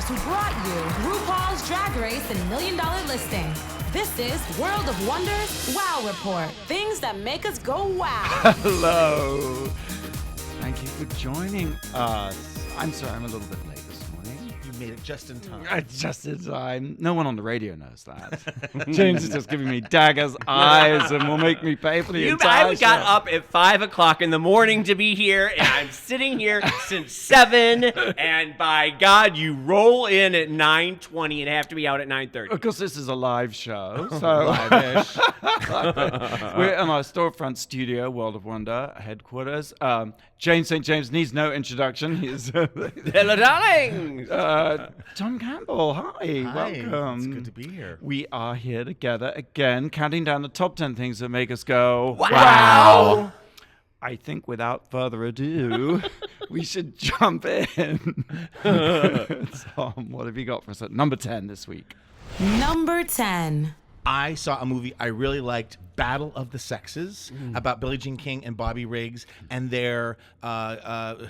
stars who brought you RuPaul's Drag Race and $1 Million Listing. This is World of Wonders Wow Report. Things that make us go wow. Hello. Thank you for joining us. I'm sorry, I'm a little bit late this morning. You made it just in time. Just in time. No one on the radio knows that. James is just giving me daggers eyes and will make me pay for the entire I got show. up at 5 o'clock in the morning to be here, and I'm sitting here since 7, and by God, you roll in at 9:20 and have to be out at 9:30. Because this is a live show, so Live-ish. we're in our storefront studio, World of Wonder headquarters. James St. James needs no introduction. He's Hello, darling. Tom Campbell. Hi, welcome. It's good to be here. We are here together again, counting down the top 10 things that make us go, Wow. I think without further ado, we should jump in. Tom, what have you got for us at number 10 this week? Number 10. I saw a movie I really liked, Battle of the Sexes, about Billie Jean King and Bobby Riggs and their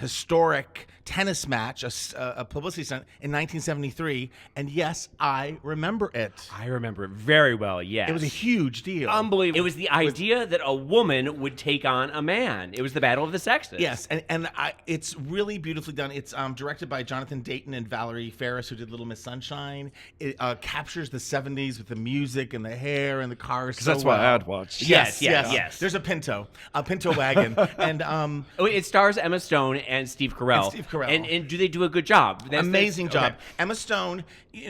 historic tennis match, a publicity stunt in 1973. And yes, I remember it. I remember it very well, yes. It was a huge deal. Unbelievable. It was the idea that a woman would take on a man. It was the battle of the sexes. Yes, and it's really beautifully done. It's directed by Jonathan Dayton and Valerie Ferris, who did Little Miss Sunshine. It captures the 70s with the music and the hair and the cars. Because that's what I had watched. Yes. There's a Pinto wagon, and It stars Emma Stone and Steve Carell. And do they do a good job? amazing job. Okay. Emma Stone,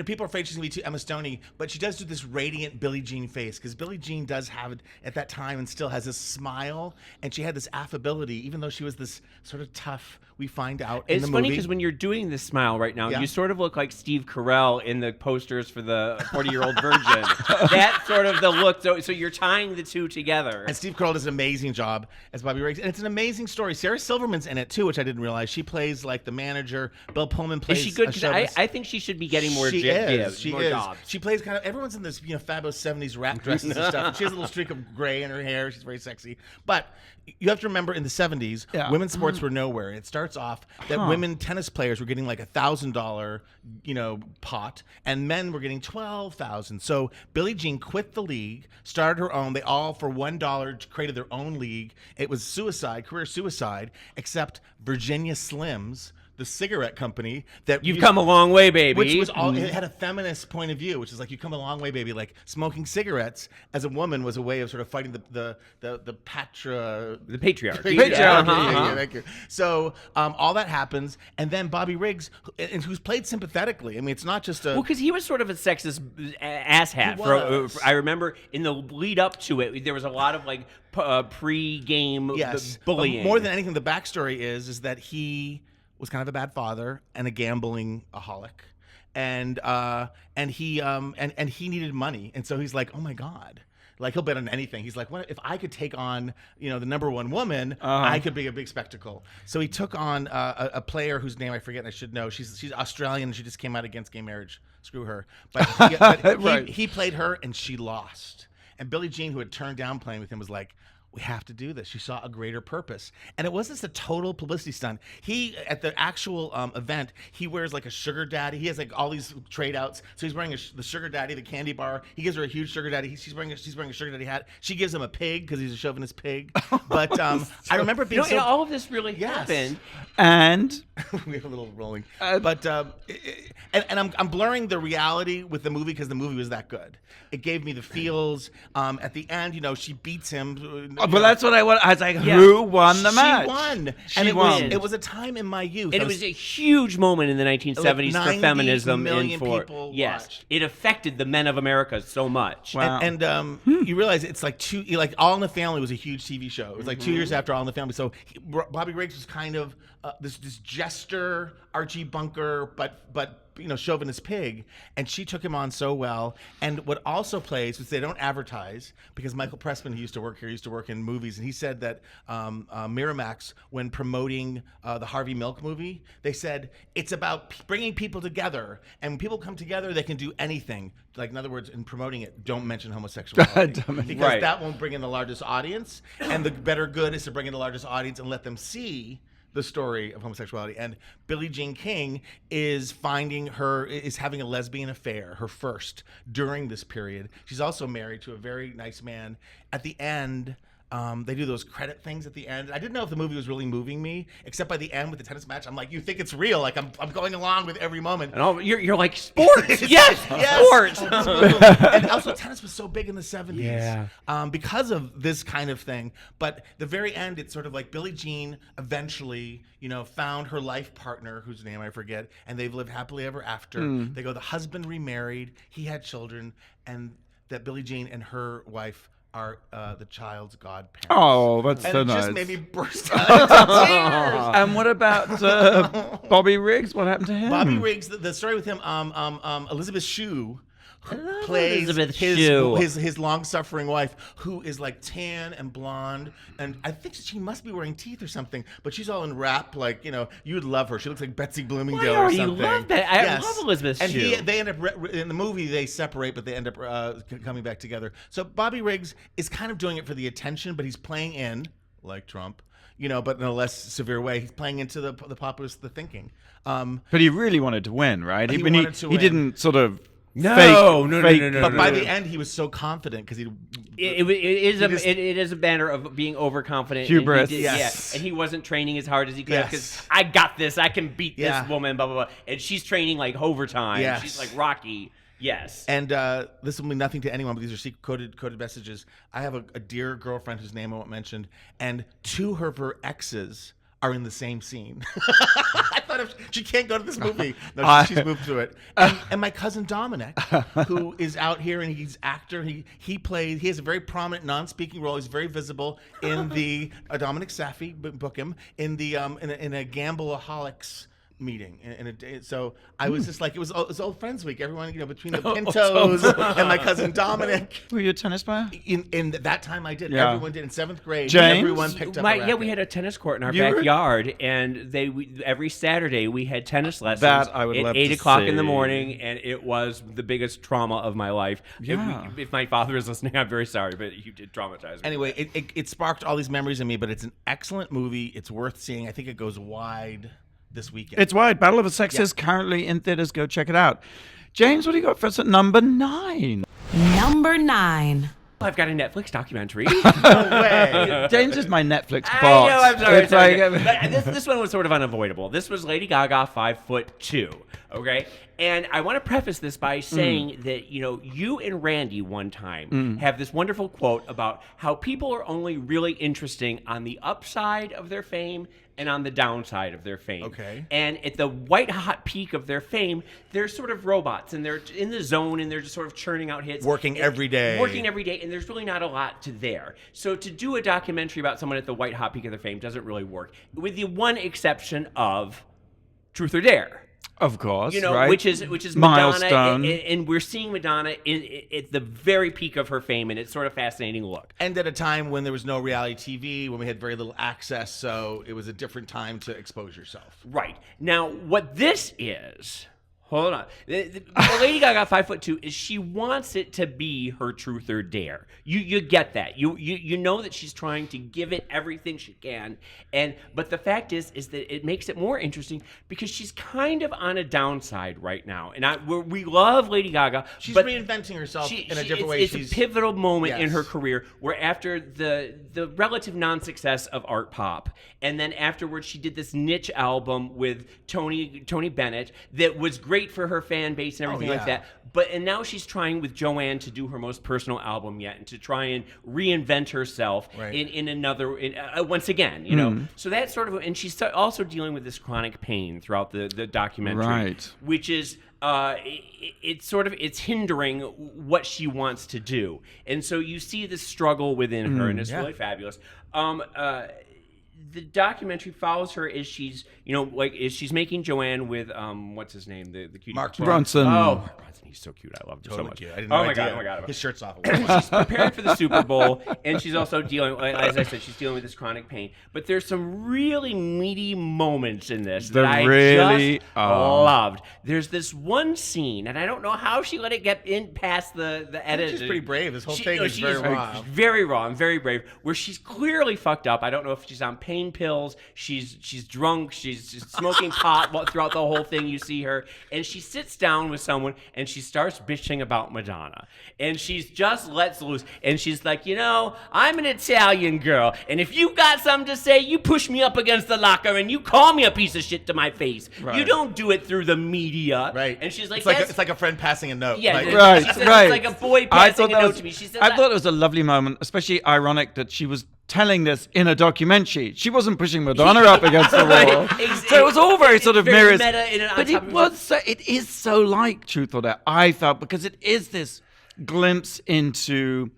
people are afraid she's going to be too Emma Stoney, but she does do this radiant Billie Jean face, because Billie Jean does have it at that time and still has this smile, and she had this affability, even though she was this sort of tough, we find out in the movie. It's funny because when you're doing this smile right now, you sort of look like Steve Carell in the posters for the 40-Year-Old Virgin. That's sort of the look. So you're tying the two together. And Steve Carell does an amazing job as Bobby Riggs. And it's an amazing story. Sarah Silverman's in it, too, which I didn't realize. She plays, like, the manager. Bill Pullman plays Is she good? a 'Cause chauvinist. I think she should be getting more She jobs. She plays kind of, everyone's in this, fabulous 70s wrap dresses and stuff. And she has a little streak of gray in her hair. She's very sexy. But you have to remember, in the 70s, women's sports were nowhere. It starts off that women tennis players were getting like $1,000, pot, and men were getting $12,000. So Billie Jean quit the league, started her own. They all, for $1, created their own league. It was suicide, career suicide, except Virginia Slims, the cigarette company that You've come a long way, baby. which was all, it had a feminist point of view, which is like, you come a long way, baby. Like, smoking cigarettes as a woman was a way of sort of fighting the patriarchy. The patriarchy. Yeah, thank you. So all that happens, and then Bobby Riggs, and who's played sympathetically. I mean, it's not just a Well, because he was sort of a sexist asshat. He was. I remember in the lead up to it, there was a lot of like pre-game bullying. But more than anything, the backstory is that he was kind of a bad father and a gambling-aholic, and he needed money, and so he's like, oh my God. Like, he'll bet on anything. He's like, what if I could take on, the number one woman, I could be a big spectacle. So he took on a player whose name I forget, and I should know. She's Australian, and she just came out against gay marriage. Screw her. But he played her, and she lost. And Billie Jean, who had turned down playing with him, was like, we have to do this. She saw a greater purpose. And it wasn't just a total publicity stunt. He, at the actual event, he wears like a sugar daddy. He has like all these trade outs. So he's wearing the sugar daddy, the candy bar. He gives her a huge sugar daddy. She's wearing a sugar daddy hat. She gives him a pig because he's a chauvinist pig. But I remember it being all of this really happened. And we have a little rolling. But I'm blurring the reality with the movie because the movie was that good. It gave me the feels. At the end, she beats him. well, that's what I want. I was like, who won the match? She won. She won. It was a time in my youth. And it was a huge moment in the 1970s for 90 feminism. million people watched. It affected the men of America so much. Wow. And you realize it's like All in the Family was a huge TV show. It was like 2 years after All in the Family. So Bobby Riggs was kind of this jester, Archie Bunker, but chauvinist pig, and she took him on so well. And what also plays, which they don't advertise, because Michael Pressman, who used to work here, used to work in movies, and he said that Miramax, when promoting the Harvey Milk movie, they said it's about bringing people together, and when people come together, they can do anything. Like, in other words, in promoting it, don't mention homosexuality, because that won't bring in the largest audience, and the better good is to bring in the largest audience and let them see the story of homosexuality. And Billie Jean King is having a lesbian affair, her first, during this period. She's also married to a very nice man. At the end, they do those credit things at the end. I didn't know if the movie was really moving me, except by the end with the tennis match. I'm like, you think it's real? Like I'm going along with every moment. And you're like, sports, yes, sports. And also, tennis was so big in the 70s, because of this kind of thing. But the very end, it's sort of like Billie Jean eventually, found her life partner, whose name I forget, and they've lived happily ever after. They go, the husband remarried, he had children, and that Billie Jean and her wife are the child's godparents. Oh, that's so nice. And it just made me burst out into tears. And what about Bobby Riggs? What happened to him? Bobby Riggs, the story with him, Elizabeth Shue, who plays Elizabeth Shue. his long-suffering wife, who is like tan and blonde, and I think she must be wearing teeth or something, but she's all in wrap, like, you'd love her. She looks like Betsy Bloomingdale or something. You love that. I love Elizabeth Shue. And they end up, in the movie, they separate, but they end up coming back together. So Bobby Riggs is kind of doing it for the attention, but he's playing in, like Trump, but in a less severe way. He's playing into the populace, the thinking. But he really wanted to win, right? He wanted to win. He didn't sort of... No. But by the end, he was so confident because it is a banner of being overconfident. Hubris. And he wasn't training as hard as he could because I got this. I can beat this woman, blah, blah, blah. And she's training like overtime. Yes. She's like Rocky. Yes. And this will mean nothing to anyone, but these are secret coded messages. I have a dear girlfriend whose name I won't mention, and two of her exes are in the same scene. I thought she can't go to this movie. No, she's moved to it. And my cousin Dominic, who is out here and he's actor. He has a very prominent non-speaking role. He's very visible in the Dominic Safi, book him, in the in a Gambleaholics meeting. So I was just like, it was old friends week. Everyone, between the Pintos and my cousin Dominic. Were you a tennis player? In that time I did. Yeah. Everyone did in 7th grade. James? Everyone picked up a racket. We had a tennis court in our backyard, and every Saturday we had tennis lessons that I would at love 8 to o'clock see. in the morning, and it was the biggest trauma of my life. Yeah. If my father is listening, I'm very sorry, but you did traumatize me. Anyway, it sparked all these memories in me, but it's an excellent movie. It's worth seeing. I think it goes wide this weekend. It's wide. Battle of the Sexes currently in theaters. Go check it out. James, what do you got for us at number 9? Number 9. I've got a Netflix documentary. No way. James is my Netflix bot. I know, I'm sorry. It's like, But this one was sort of unavoidable. This was Lady Gaga, 5'2", okay? And I want to preface this by saying that, you and Randy one time have this wonderful quote about how people are only really interesting on the upside of their fame and on the downside of their fame. Okay. And at the white hot peak of their fame, they're sort of robots and they're in the zone and they're just sort of churning out hits. Working every day, and there's really not a lot to there. So to do a documentary about someone at the white hot peak of their fame doesn't really work, with the one exception of Truth or Dare. of course, right? which is Milestone. Madonna, and we're seeing Madonna at the very peak of her fame, and it's sort of a fascinating look. And at a time when there was no reality TV, when we had very little access, so it was a different time to expose yourself. Right. Now, what this is... Hold on. The Lady Gaga 5'2" is she wants it to be her truth or dare. You get that. You know that she's trying to give it everything she can. But the fact is that it makes it more interesting because she's kind of on a downside right now. And we love Lady Gaga. She's but reinventing herself in a different way. It's a pivotal moment in her career where after the relative non-success of art pop, and then afterwards she did this niche album with Tony Bennett that was great for her fan base and everything like that. And now she's trying with Joanne to do her most personal album yet and to try and reinvent herself in another, once again, So that's sort of, and she's also dealing with this chronic pain throughout the documentary, which is, it's hindering what she wants to do. And so you see this struggle within her, and it's really fabulous. The documentary follows her as she's, as she's making Joanne with, what's his name? The cute Mark Bronson. Oh, Mark Bronson. He's so cute. I loved him so much. Cute. I didn't oh know my God. His shirt's off. She's preparing for the Super Bowl, and she's also dealing, as I said, she's dealing with this chronic pain. But there's some really meaty moments in this that I just loved. There's this one scene, and I don't know how she let it get in past the edit. She's pretty brave. This whole thing is very raw. Very raw and very brave, where she's clearly fucked up. I don't know if she's on pain pain pills. She's drunk. She's smoking pot throughout the whole thing. You see her, and she sits down with someone, and she starts bitching about Madonna, and she's just lets loose, and she's like, I'm an Italian girl, and if you got something to say, you push me up against the locker, and you call me a piece of shit to my face. Right. You don't do it through the media. Right. And she's like, it's like a friend passing a note. Yeah, right. She says, it's like a boy passing a note to me. She says, I thought it was a lovely moment, especially ironic that she was telling this in a documentary. She wasn't pushing Madonna up against the wall. So it was all very sort of mirrors. But it is so like Truth or Dare, I felt, because it is this glimpse into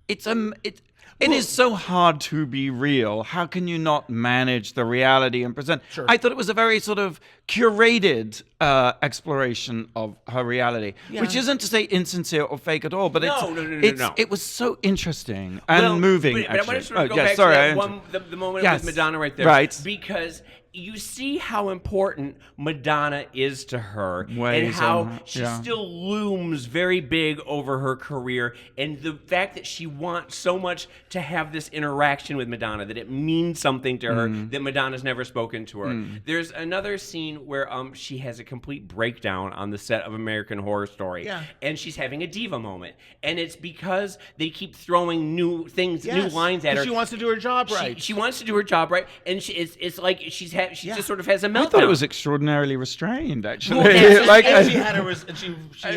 it is so hard to be real. How can you not manage the reality and present? Sure. I thought it was a very sort of curated exploration of her reality, which isn't to say insincere or fake at all, but it was so interesting and moving. But I want to sort of go back to the moment with Madonna right there. Right. Because you see how important Madonna is to her Ways and how on, she still looms very big over her career, and the fact that she wants so much to have this interaction with Madonna, that it means something to her, that Madonna's never spoken to her. There's another scene where she has a complete breakdown on the set of American Horror Story, and she's having a diva moment, and it's because they keep throwing new things, new lines at her. She wants to do her job right. She wants to do her job right, and it's like she just sort of has a meltdown. I thought it was extraordinarily restrained, actually. And she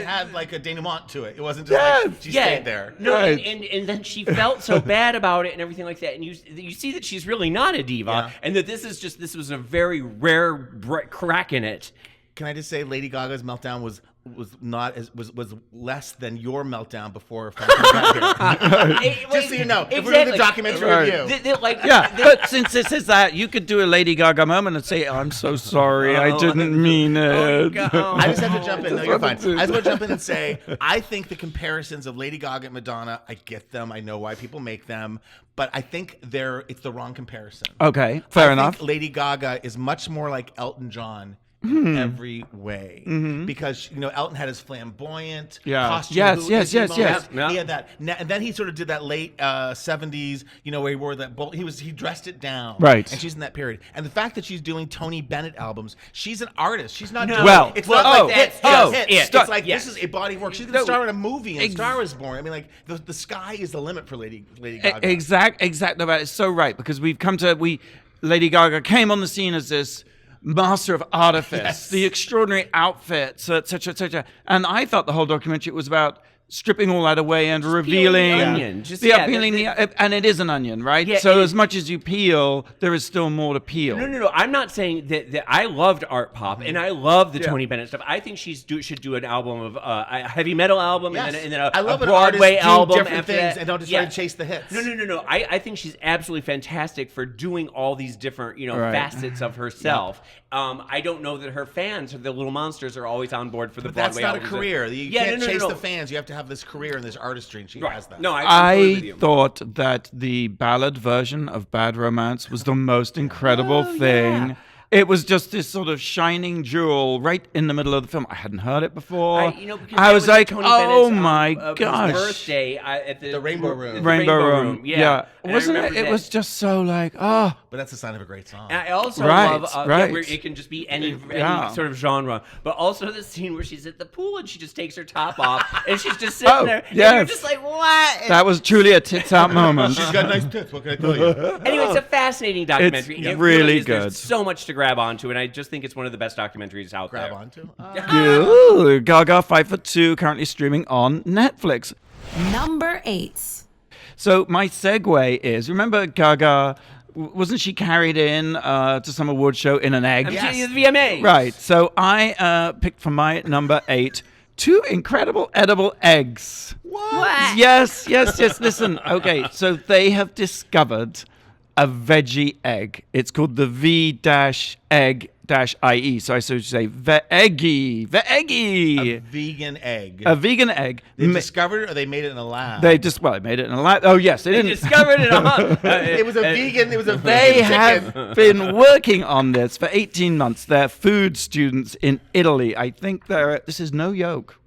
had like a denouement to it. It wasn't just like she stayed there. No, and then she felt so bad about it and everything like that. And you see that she's really not a diva, and that this was a very rare crack in it. Can I just say, Lady Gaga's meltdown was less than your meltdown before Frank got here. Just so you know, if we're doing the documentary review. But since this is that, you could do a Lady Gaga moment and say, "I'm so sorry, I didn't mean it." I just have to jump in. No, you're fine. I just want to jump in and say, I think the comparisons of Lady Gaga and Madonna, I get them. I know why people make them. But I think it's the wrong comparison. Okay, fair enough. I think Lady Gaga is much more like Elton John in every way, because Elton had his flamboyant costume. Yes. He had that, and then he sort of did that late 70s, where he wore that. He dressed it down, right? And she's in that period. And the fact that she's doing Tony Bennett albums, she's an artist. She's not. It's not like hits. It's like yes. This is a body of work. She's going to star in a movie, and Star is Born. I mean, like the sky is the limit for Lady Gaga. Exactly. It's so right, because Lady Gaga came on the scene as this master of artifice, the extraordinary outfits, etc., etc. And I thought the whole documentary was about stripping all that away and revealing the onion. And it is an onion, right? Yeah, so as much as you peel, there is still more to peel. No. I'm not saying that I loved art pop and I love the Tony Bennett stuff. I think she should do an album of a heavy metal album and then a Broadway album after things that. And don't just try to chase the hits. No. I think she's absolutely fantastic for doing all these different facets of herself. I don't know that her fans, or the Little Monsters, are always on board for the Broadway album. That's not a career. You can't chase the fans. You have to have this career and this artistry, and she has that. No, I thought that the ballad version of Bad Romance was the most incredible thing. Yeah. It was just this sort of shining jewel right in the middle of the film. I hadn't heard it before. I was like, oh my gosh. His birthday at the Rainbow Room. Rainbow Room. Yeah. Wasn't it? It was just so like, oh. But that's the sign of a great song. And I also love where it can just be any sort of genre. But also the scene where she's at the pool and she just takes her top off and she's just sitting there. And you're just like, what? That was truly a tits out moment. She's got nice tits. What can I tell you? Anyway, it's a fascinating documentary. It's really good. There's so much to grab onto, and I just think it's one of the best documentaries out there. Grab onto? Gaga 5'2", currently streaming on Netflix. Number 8. So my segue is, remember Gaga, wasn't she carried in to some award show in an egg? Yes. VMA. Right. So I picked for my number 8 2 incredible edible eggs. What? Yes. Listen. Okay. So they have discovered a veggie egg. It's called the V-egg-IE. So I should say ve-eggy. A vegan egg. A vegan egg. They discovered it, or they made it in a lab? They made it in a lab. Oh yes, they discovered it. It was a vegan. They have been working on this for 18 months. They're food students in Italy. I think this is no joke.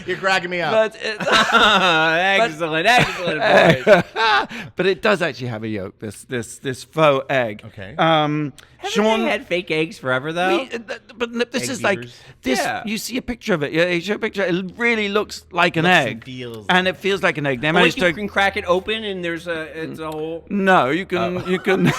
You're cracking me up. Excellent. But it does actually have a yolk. This faux egg. Okay. Sean had fake eggs forever though. But this Egg is like beaters. this. Yeah. You see a picture of it. Yeah, you show a picture. It really looks like an egg, and it feels like an egg. They managed you to. can crack it open and it's a whole. No, you can. You can.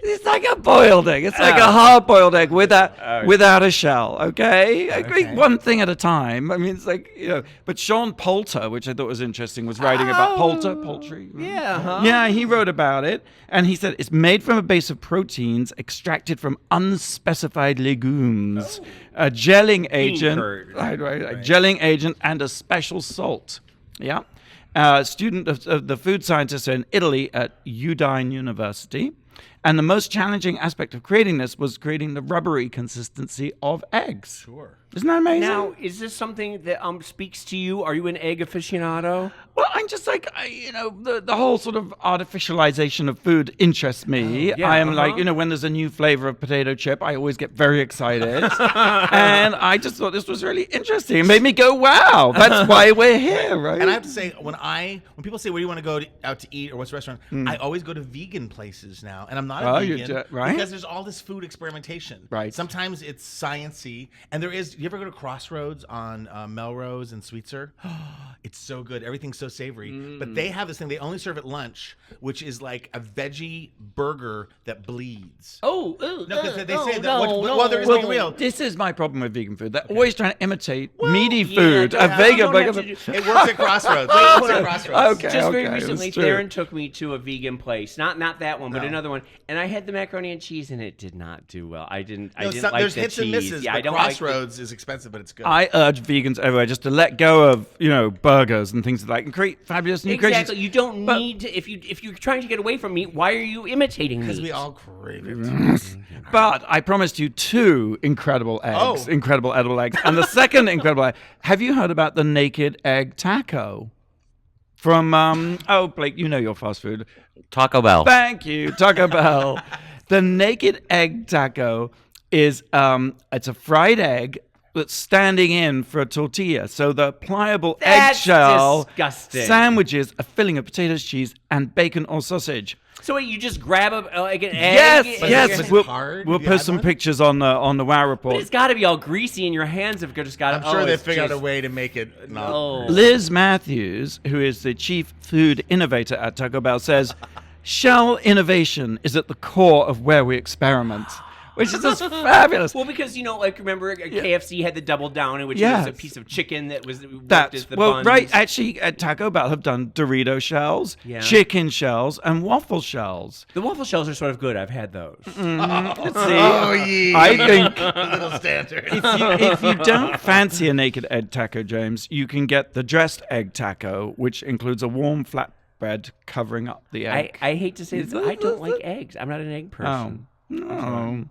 It's like a boiled egg. It's like a hard-boiled egg without a shell. Okay, I agree. One thing at a time. I mean, it's like But Sean Poulter, which I thought was interesting, was writing about poultry. Yeah. Huh? Yeah, he wrote about it, and he said it's made from a base of proteins extracted from unspecified legumes, a gelling agent, a gelling agent, and a special salt. Yeah. Student of the food scientists in Italy at Udine University. And the most challenging aspect of creating this was creating the rubbery consistency of eggs. Sure. Isn't that amazing? Now, is this something that speaks to you? Are you an egg aficionado? Well, I'm just like, the whole sort of artificialization of food interests me. I am like, when there's a new flavor of potato chip, I always get very excited. And I just thought this was really interesting. It made me go, wow, that's why we're here, right? And I have to say, when people say, where do you want to go out to eat or what's the restaurant, I always go to vegan places now. And I'm not a vegan because there's all this food experimentation. Right. Sometimes it's science-y. And there is, you ever go to Crossroads on Melrose and Sweetser? It's so good. Everything's so savory. But they have this thing they only serve at lunch, which is like a veggie burger that bleeds. No, because they say that. Well, there is no real. This is my problem with vegan food. They're always trying to imitate meaty food. A vegan burger. It works at Crossroads. It works at Crossroads. Okay, Just very recently, Theron took me to a vegan place. Not that one, but another one. And I had the macaroni and cheese, and it did not do well. I didn't like the there's cheese. hits and misses, Yeah, but I don't Crossroads is expensive, but it's good. I urge vegans everywhere just to let go of, burgers and things like that and create fabulous new creations. Exactly. You don't need to, if you're trying to get away from meat, why are you imitating meat? Because we all crave it. But I promised you 2 incredible eggs, incredible edible eggs. And the second incredible egg, have you heard about the naked egg taco? From, Blake, you know your fast food. Taco Bell. Thank you, Taco Bell. The naked egg taco is, it's a fried egg that's standing in for a tortilla. So the pliable eggshell disgusting. sandwiches a filling of potatoes, cheese, and bacon or sausage. So wait, you just grab an egg? Yes. We'll Have you post had some one? pictures on the Wow Report. But it's got to be all greasy, and your hands have just got. I'm sure they figured out a way to make it not. Liz Matthews, who is the chief food innovator at Taco Bell, says, shell innovation is at the core of where we experiment. Which is just fabulous. Well, because, remember KFC had the double down, in which was a piece of chicken that was worked as the buns. Right. Actually, at Taco Bell have done Dorito shells, chicken shells, and waffle shells. The waffle shells are sort of good. I've had those. I think Little standard. if you don't fancy a naked egg taco, James, you can get the dressed egg taco, which includes a warm flatbread covering up the egg. I hate to say this, but I don't like eggs. I'm not an egg person. No.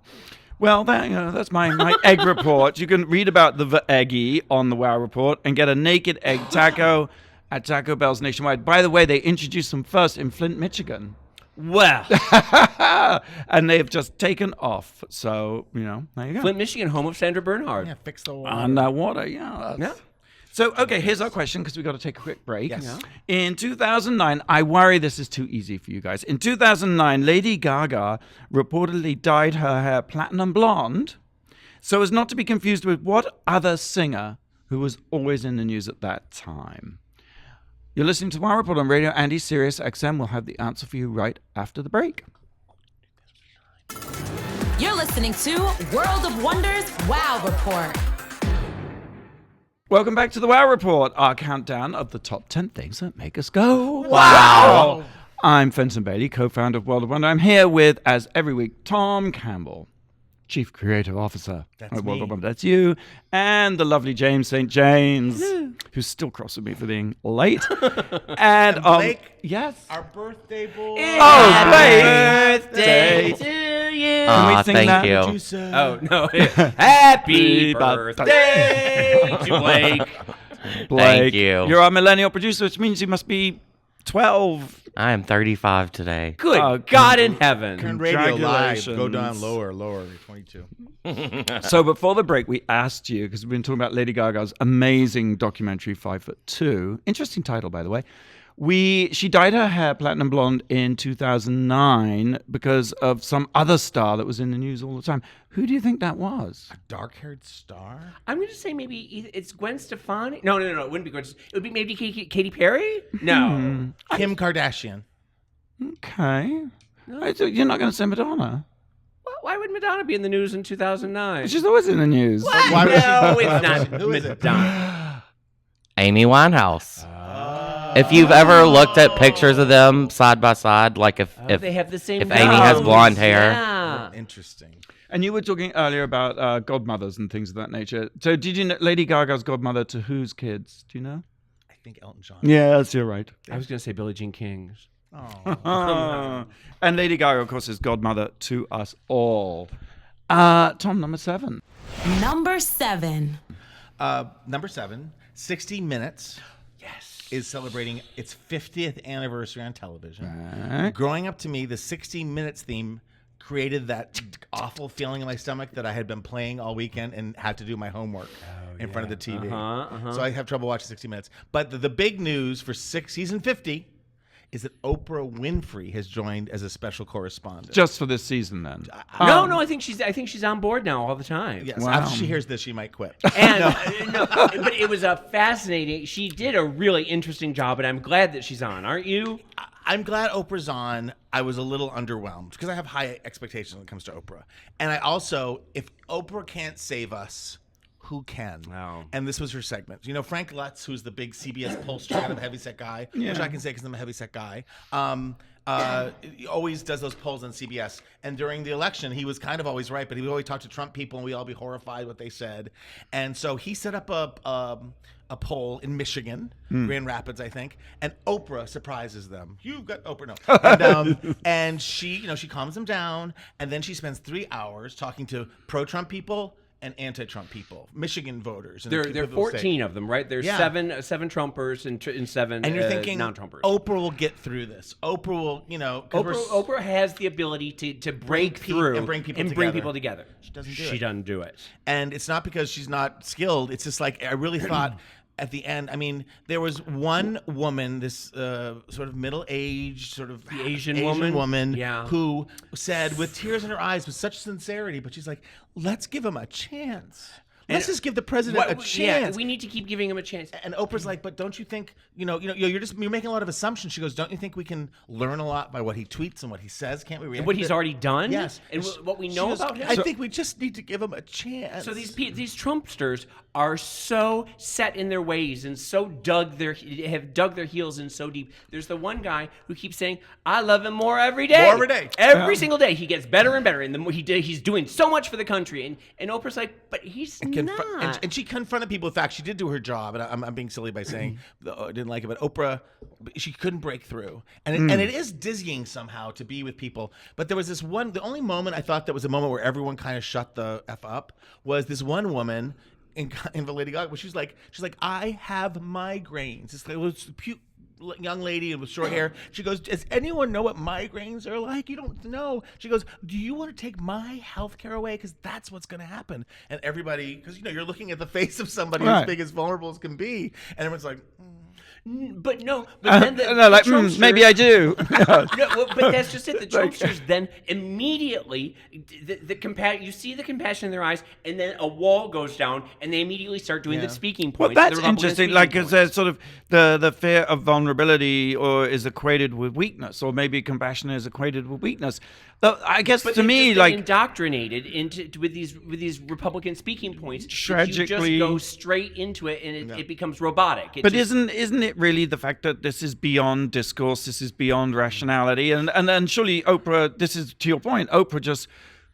Well, that's my egg report. You can read about the eggy on the Wow Report and get a naked egg taco at Taco Bell's nationwide. By the way, they introduced them first in Flint, Michigan. Well, and they've just taken off. So, there you go. Flint, Michigan, home of Sandra Bernhard. Yeah, fix the water. Underwater, yeah. So, okay, here's our question because we've got to take a quick break. Yes. Yeah. In 2009, I worry this is too easy for you guys. In 2009, Lady Gaga reportedly dyed her hair platinum blonde so as not to be confused with what other singer who was always in the news at that time. You're listening to Wow Report on Radio Andy, SiriusXM. We'll have the answer for you right after the break. You're listening to World of Wonders Wow Report. Welcome back to the Wow Report, our countdown of the top 10 things that make us go wow. I'm Fenton Bailey, co-founder of World of Wonder. I'm here with, as every week, Tom Campbell, Chief Creative Officer That's of World me. of Wonder. That's you. And the lovely James St. James, who's still cross with me for being late. And Blake, yes. our birthday boy. Oh, Blake. Birthday to you. Can we sing thank that? you. You say? Oh, no. Happy birthday to Blake. Blake, you. You're our millennial producer, which means you must be 12. I am 35 today. Good God in heaven. Turn radio live. Go Congratulations. down lower. 22. So before the break, we asked you, because we've been talking about Lady Gaga's amazing documentary, 5'2". Interesting title, by the way. She dyed her hair platinum blonde in 2009 because of some other star that was in the news all the time. Who do you think that was? A dark-haired star? I'm going to say maybe it's Gwen Stefani. No. It wouldn't be Gwen. It would be maybe Katy Perry? No. Kim Kardashian. Okay. You're not going to say Madonna? Well, why would Madonna be in the news in 2009? She's always in the news. What? Why was No, she- it's not Who is it? Madonna. Amy Winehouse. If you've ever looked at pictures of them side by side, like if They have the same if Amy has nose. blonde hair. Yeah. Interesting. And you were talking earlier about godmothers and things of that nature. So did you know Lady Gaga's godmother to whose kids? Do you know? I think Elton John. Yes, you're right. I was going to say Billie Jean King's. Oh. And Lady Gaga, of course, is godmother to us all. Tom, number 7. Number 7. Number 7, 60 Minutes. Is celebrating its 50th anniversary on television. Growing up, to me, the 60 Minutes theme created that awful feeling in my stomach that I had been playing all weekend and had to do my homework in front of the TV. So I have trouble watching 60 Minutes. But the big news for season 50 is that Oprah Winfrey has joined as a special correspondent. Just for this season, then. No, I think she's on board now all the time. Yes, Wow. after she hears this, she might quit. And but it was a fascinating. She did a really interesting job, and I'm glad that she's on. Aren't you? I'm glad Oprah's on. I was a little underwhelmed because I have high expectations when it comes to Oprah. And I also, if Oprah can't save us, who can? Wow. And this was her segment. You know, Frank Lutz, who's the big CBS pollster kind of heavyset guy, which I can say because I'm a heavyset guy, he always does those polls on CBS. And during the election, he was kind of always right, but he would always talk to Trump people, and we'd all be horrified what they said. And so he set up a poll in Michigan, Grand Rapids, I think, and Oprah surprises them. You've got Oprah, no. And she calms them down, and then she spends 3 hours talking to pro-Trump people and anti-Trump people, Michigan voters. And There people are who say- 14 of them, right? There's Yeah. seven Trumpers and 7 And you're thinking, non-Trumpers. Oprah will get through this. Oprah will, 'cause Oprah has the ability to break through and bring people together. She doesn't do it. She doesn't do it. And it's not because she's not skilled. It's just like I really thought at the end. I mean, there was one woman, this sort of middle-aged, sort of Asian woman? Yeah. who said with tears in her eyes, with such sincerity, but she's like, "Let's give him a chance. Let's just give the president a chance." Yeah, we need to keep giving him a chance. And Oprah's like, "But don't you think, you're making a lot of assumptions." She goes, "Don't you think we can learn a lot by what he tweets and what he says? Can't we react And what to he's it?" already done? Yes. And what we She know goes, about him? I think we just need to give him a chance. So these Trumpsters are so set in their ways and so have dug their heels in so deep. There's the one guy who keeps saying, "I love him more every day." More every day. Every single day, he gets better and better, and the more he's doing so much for the country. And Oprah's like, "But he's not." And she confronted people. In fact, she did do her job. And I'm being silly by saying I didn't like it, but Oprah, she couldn't break through. And it is dizzying somehow to be with people. But there was this one. The only moment I thought that was a moment where everyone kind of shut the F up was this one woman in the Lady Gaga, where she's like, "I have migraines." It was cute young lady with short hair. She goes, "Does anyone know what migraines are like? You don't know." She goes, "Do you want to take my health care away? Because that's what's going to happen." And everybody, because you're looking at the face of somebody as big as vulnerable as can be, and everyone's like, But then the Trumpsters, maybe I do. but that's just it. The Trumpsters then immediately, you see the compassion in their eyes, and then a wall goes down, and they immediately start doing the speaking points. Well, that's the Republican interesting. speaking Like, points. there's sort of the fear of vulnerability, or is equated with weakness, or maybe compassion is equated with weakness. Though, I guess But to they've me, just been like, indoctrinated into with these Republican speaking points. Tragically- you just go straight into it, and it becomes robotic. But isn't it really the fact that this is beyond discourse, this is beyond rationality, and surely Oprah, this is to your point, Oprah just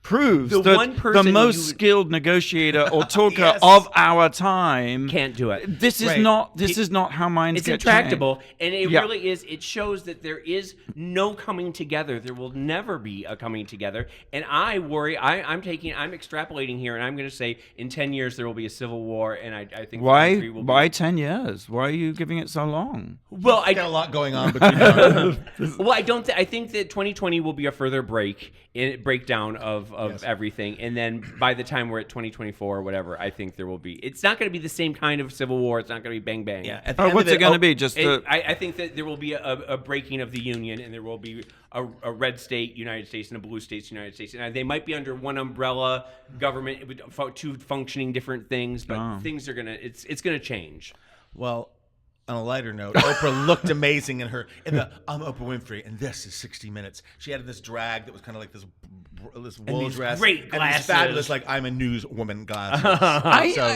proves The that one person the most you- skilled negotiator or talker Yes. of our time can't do it. This is Right. not. This is not how minds It's get intractable, changed. and it Yeah. really is. It shows that there is no coming together. There will never be a coming together. And I worry. I'm extrapolating here, and I'm going to say in 10 years there will be a civil war, and I think the country will Why be. 10 years? Why are you giving it so long? Well, Got a lot going on between now. Well, I don't. I think that 2020 will be a further breakdown of Yes. everything, and then by the time we're at 2024 or whatever, I think there will be. It's not going to be the same kind of civil war. It's not going to be bang bang. Yeah. At the end What's of it going to be? Just I think that there will be a breaking of the union, and there will be a red state, United States, and a blue state, United States. And they might be under one umbrella government with two functioning different things, but things are gonna. It's gonna change. Well, on a lighter note, Oprah looked amazing in the I'm Oprah Winfrey, and this is 60 Minutes. She had this drag that was kind of like this wool these dress, great and glasses. these fabulous, like I'm a newswoman glasses.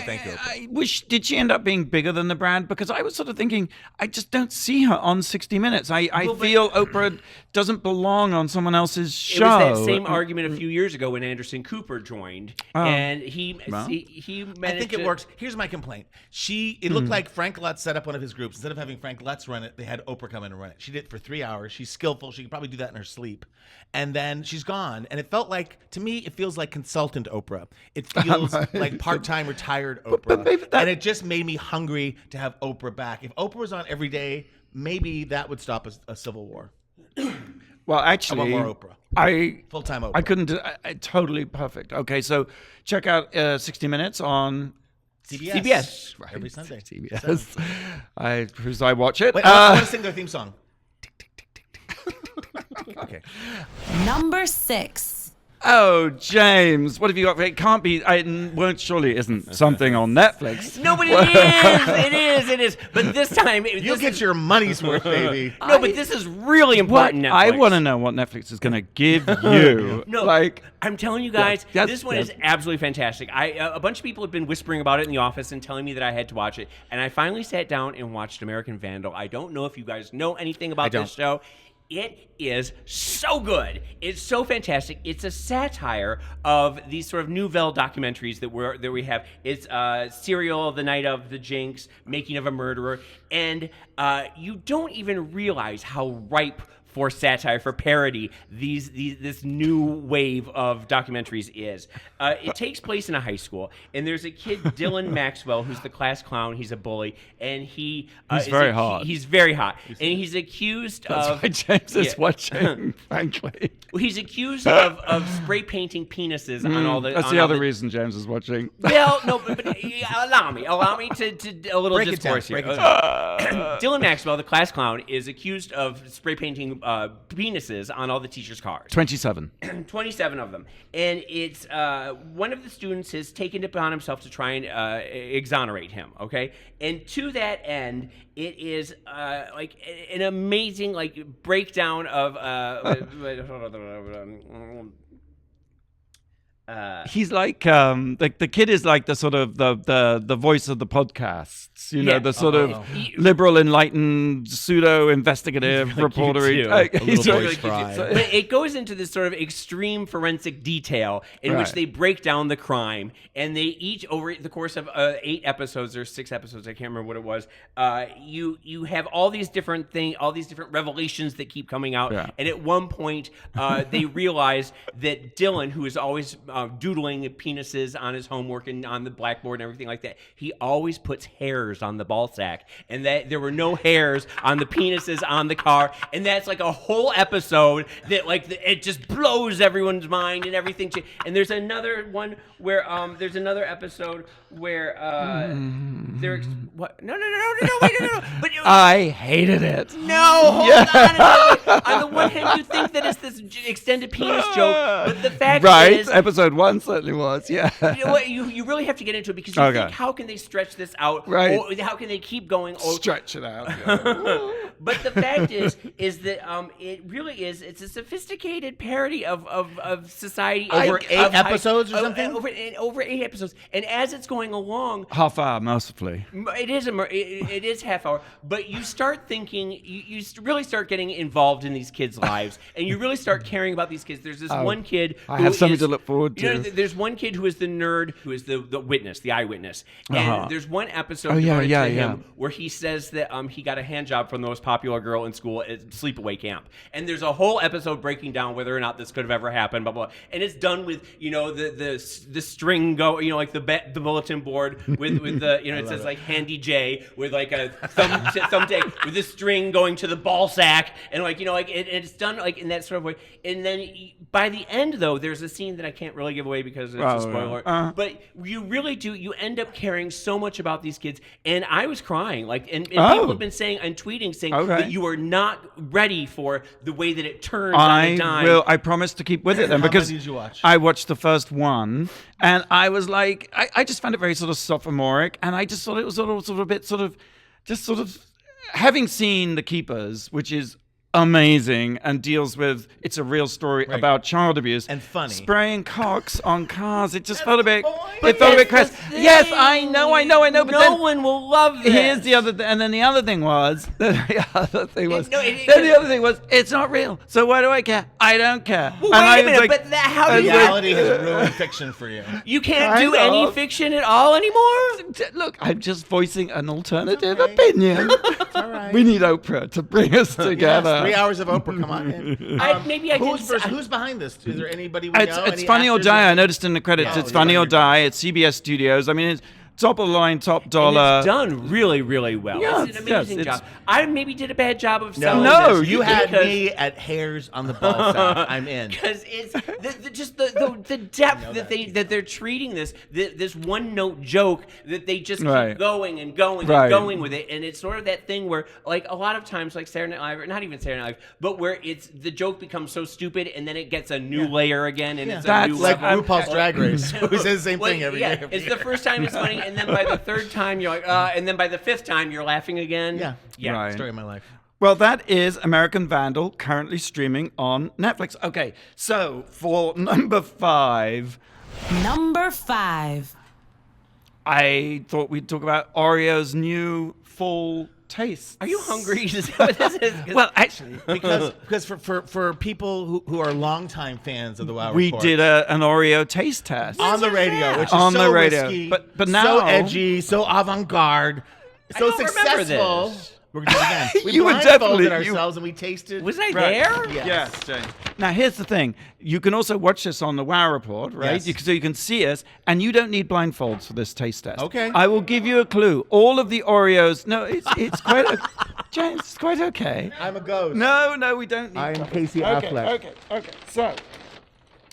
Thank you. I wish. Did she end up being bigger than the brand? Because I was sort of thinking, I just don't see her on 60 Minutes. I feel Oprah doesn't belong on someone else's show. It was that same argument a few years ago when Anderson Cooper joined, and he managed I think it works. Here's my complaint. It looked like Frank Lutz set up one of his groups. Instead of having Frank Lutz run it, they had Oprah come in and run it. She did it for 3 hours. She's skillful. She could probably do that in her sleep. And then she's gone. And it felt like, to me, it feels like consultant Oprah. It feels like part-time retired Oprah. maybe And it just made me hungry to have Oprah back. If Oprah was on every day, maybe that would stop a civil war. Well, I actually, want more Oprah. Full-time Oprah. I couldn't. Totally perfect. Okay, so check out 60 Minutes on CBS. Right. Every Sunday. CBS. Because I watch it. Wait, I want to sing their theme song. Okay. Number 6. Oh, James, what have you got? It can't be. Surely isn't something on Netflix. No, but it is. But this time, You'll get your money's worth, baby. No, but this is really important. Netflix. I want to know what Netflix is going to give you. No, I'm telling you guys, this one is absolutely fantastic. A bunch of people have been whispering about it in the office and telling me that I had to watch it, and I finally sat down and watched American Vandal. I don't know if you guys know anything about this show. It is so good. It's so fantastic. It's a satire of these sort of nouvelle documentaries that we have. It's Serial, The Night of the Jinx, Making of a Murderer, and you don't even realize how ripe for satire, for parody, this new wave of documentaries is. It takes place in a high school, and there's a kid, Dylan Maxwell, who's the class clown. He's a bully, and he's very hot. He's very hot, and he's accused of. That's why James is watching, frankly. He's accused of spray painting penises on all the. That's on the all other reason James is watching. Well, no, but allow me to a little discourse here. Dylan Maxwell, the class clown, is accused of spray painting penises on all the teachers' cars. 27. 27 of them. And it's one of the students has taken it upon himself to try and exonerate him, okay? And to that end, it is like an amazing breakdown of he's like the kid is like the sort of the voice of the podcasts, the sort of liberal, enlightened, pseudo investigative reportery. He's really cute. It goes into this sort of extreme forensic detail in which they break down the crime, and they each, over the course of 8 episodes or 6 episodes, I can't remember what it was. You have all these different things, all these different revelations that keep coming out, and at one point they realize that Dylan, who is always doodling penises on his homework and on the blackboard and everything like that, he always puts hairs on the ball sack, and that there were no hairs on the penises on the car, and that's like a whole episode that it just blows everyone's mind and everything. And there's another one where there's another episode where there's what? No, wait, no. But I hated it. No, hold on. On the one hand, you think that it's this extended penis joke, but the fact is, episode 1 certainly was. Yeah. You know what? You really have to get into it because you think, how can they stretch this out? Right. Or how can they keep going? Stretch it out. But the fact is that it really is. It's a sophisticated parody of society Over 8 episodes or something. Over 8 episodes, and as it's going along, half hour, mercifully. it is half hour. But you start thinking, you really start getting involved in these kids' lives, and you really start caring about these kids. There's this one kid. I have something to look forward to. There's one kid who is the nerd, who is the witness, the eyewitness, and there's one episode him where he says that he got a hand job from the most popular girl in school at sleepaway camp, and there's a whole episode breaking down whether or not this could have ever happened, blah blah. And it's done with the string like the bulletin board with the it says like Handy J with like a thumb take with the string going to the ball sack, and it's done like in that sort of way. And then by the end though, there's a scene that I can't really give away because it's a spoiler. But you really do. You end up caring so much about these kids, and I was crying. And people have been saying and tweeting saying that you are not ready for the way that it turns on a dime. I promise to keep with it then, because many did you watch? I watched the first one, and I was like, I just found it very sort of sophomoric, and I just thought it was sort of a bit having seen The Keepers, which is amazing and deals with, it's a real story about child abuse and funny, spraying cocks on cars. It just felt a bit crass. Yes, I know, but no one will love this. Here's the other and then the other thing was it's not real, so why do I care? I don't care. Well, wait a minute, but how do reality has ruined fiction for you? You can't do any fiction at all anymore? Look, I'm just voicing an alternative opinion. All right. We need Oprah to bring us together. Yes, 3 hours of Oprah, come on in. Who's behind this? Is there anybody we know? It's Funny or Die. I noticed in the credits, it's Funny or Die. It's CBS Studios. I mean, it's top of the line, top dollar. And it's done really, really well. Yes, it's an amazing job. I maybe did a bad job of selling No, this. You had me at hairs on the ball sack. I'm in. Because it's the depth that they're treating this one note joke that they just keep going and going and going with it, and it's sort of that thing where like a lot of times like Saturday Night Live, or not even Saturday Night Live, but where it's the joke becomes so stupid and then it gets a new layer again, and it's a new like level. RuPaul's Drag Race, who says the same thing every year. It's the first time it's funny, and then by the third time you're like, and then by the fifth time you're laughing again. Yeah. Story of my life. Well, that is American Vandal, currently streaming on Netflix. Okay, so for number 5. I thought we'd talk about Oreo's new fall taste. Are you hungry? Is that what this is? Well, actually, because for people who are longtime fans of the Wow we Report, did an Oreo taste test on the radio, which is on so the radio. risky, but now so edgy, so avant-garde, so successful. We're gonna do it again. We You were blindfolded definitely- ourselves and we tasted. Was I there? Yes. James. Now, here's the thing. You can also watch this on the Wow Report, right? Yes. So you can see us, and you don't need blindfolds for this taste test. Okay. I will give you a clue. All of the Oreos... No, it's quite... James, it's quite okay. I'm a ghost. No, we don't need... I'm Casey Affleck. Okay. So,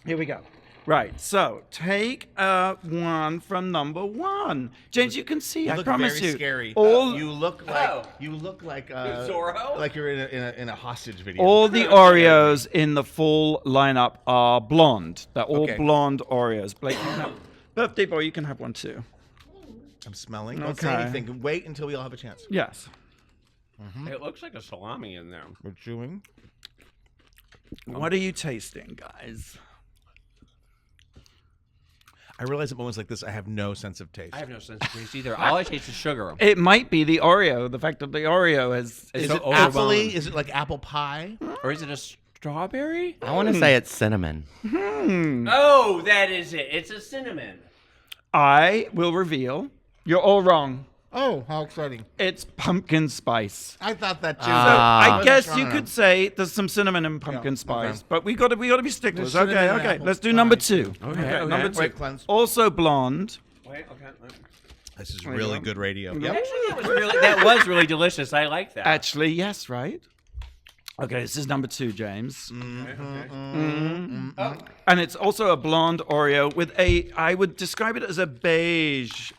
here we go. Right, so take one from number 1. James, you can see. You I look promise very you. scary. All you look like Zorro? like you're in a hostage video. all the Oreos in the full lineup are blonde. They're all Okay. blonde Oreos. Blake, you can have, birthday boy, you can have one too. I'm smelling. Don't say Okay. anything. Wait until we all have a chance. Yes. It looks like a salami in there. We're chewing. What are you tasting, guys? I realize at moments like this, I have no sense of taste. I have no sense of taste either. All I taste is sugar. It might be the Oreo. The fact that the Oreo is Is so it overwhelming. apple-y? Is it like apple pie? Or is it a strawberry? I want to say it's cinnamon. Oh, that is it. It's a cinnamon. I will reveal. You're all wrong. Oh, how exciting! It's pumpkin spice. I thought that too. So I guess you strong could say there's some cinnamon and pumpkin spice, but we got to be sticklers. There's cinnamon and Okay. apple Let's do pie. number 2. Okay. Number 2. Wait, cleanse. Also blonde. Wait, okay. This is really good radio. Yep. Actually, that was really delicious. I like that. Actually, yes, right? Okay, this is number 2, James. And it's also a blonde Oreo with I would describe it as a beige,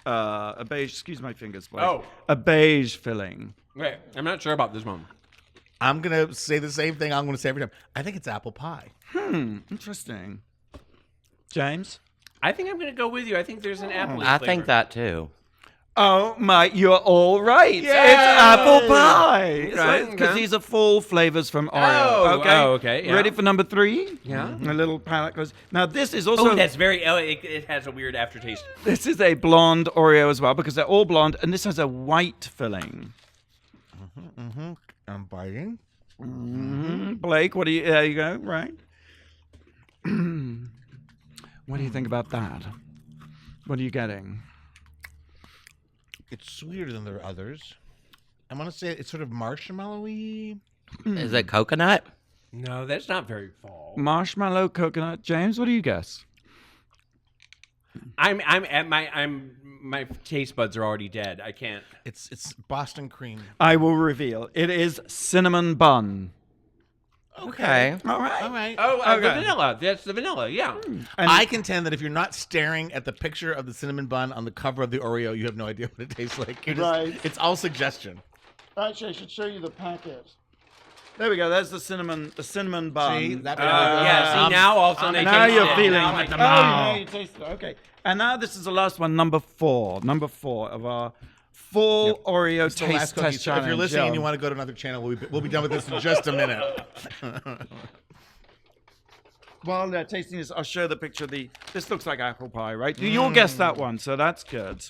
excuse my fingers, Blake. Oh. A beige filling. Wait, I'm not sure about this one. I'm gonna say the same thing I'm gonna say every time. I think it's apple pie. Interesting. James? I think I'm going to go with you. I think there's an apple. I think that too. Oh my, you're all right. Yay! It's apple pie. Okay, Right? Because okay. these are full flavors from Oreo. Oh, okay, yeah. Ready for number 3? Yeah. A little palate close. Now, this is also... Oh, that's very. Oh, it has a weird aftertaste. This is a blonde Oreo as well, because they're all blonde, and this has a white filling. I'm biting. Blake, what do you... There you go, right. What do you think about that? What are you getting? It's sweeter than the others. I want to say it's sort of marshmallowy. Is it coconut? No, that's not very fall. Marshmallow, coconut. James, what do you guess? I'm at my taste buds are already dead. I can't. It's Boston cream. I will reveal. It is cinnamon bun. Okay. All right. All right. Oh, Okay. the vanilla. That's the vanilla. Yeah. And I contend that if you're not staring at the picture of the cinnamon bun on the cover of the Oreo, you have no idea what it tastes like. Right. It's all suggestion. actually, I should show you the packet. There we go. There's the cinnamon bun. See, that Yeah. See, now all of a sudden I Now taste you're it. feeling. Now I Oh, taste it. now you taste it. Okay. And now this is the last one, number 4. Number 4 of our full Oreo It's the taste last cookie. test So challenge. if you're listening and Yeah. you want to go to another channel, we'll be done with this in just a minute. While they're tasting this, I'll show the picture of the... This looks like apple pie, right? You'll guess that one, so that's good.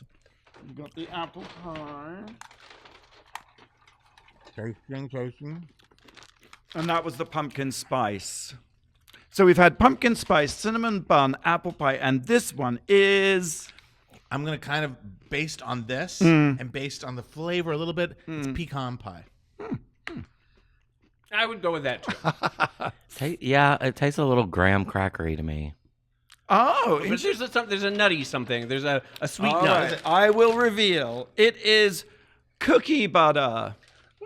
You've got the apple pie. Tasting. And that was the pumpkin spice. So we've had pumpkin spice, cinnamon bun, apple pie, and this one is... I'm going to kind of, based on this and based on the flavor a little bit, it's pecan pie. I would go with that too. Yeah, it tastes a little graham crackery to me. Oh, But there's a nutty something. There's a sweet all nut. right. I will reveal. It is cookie butter.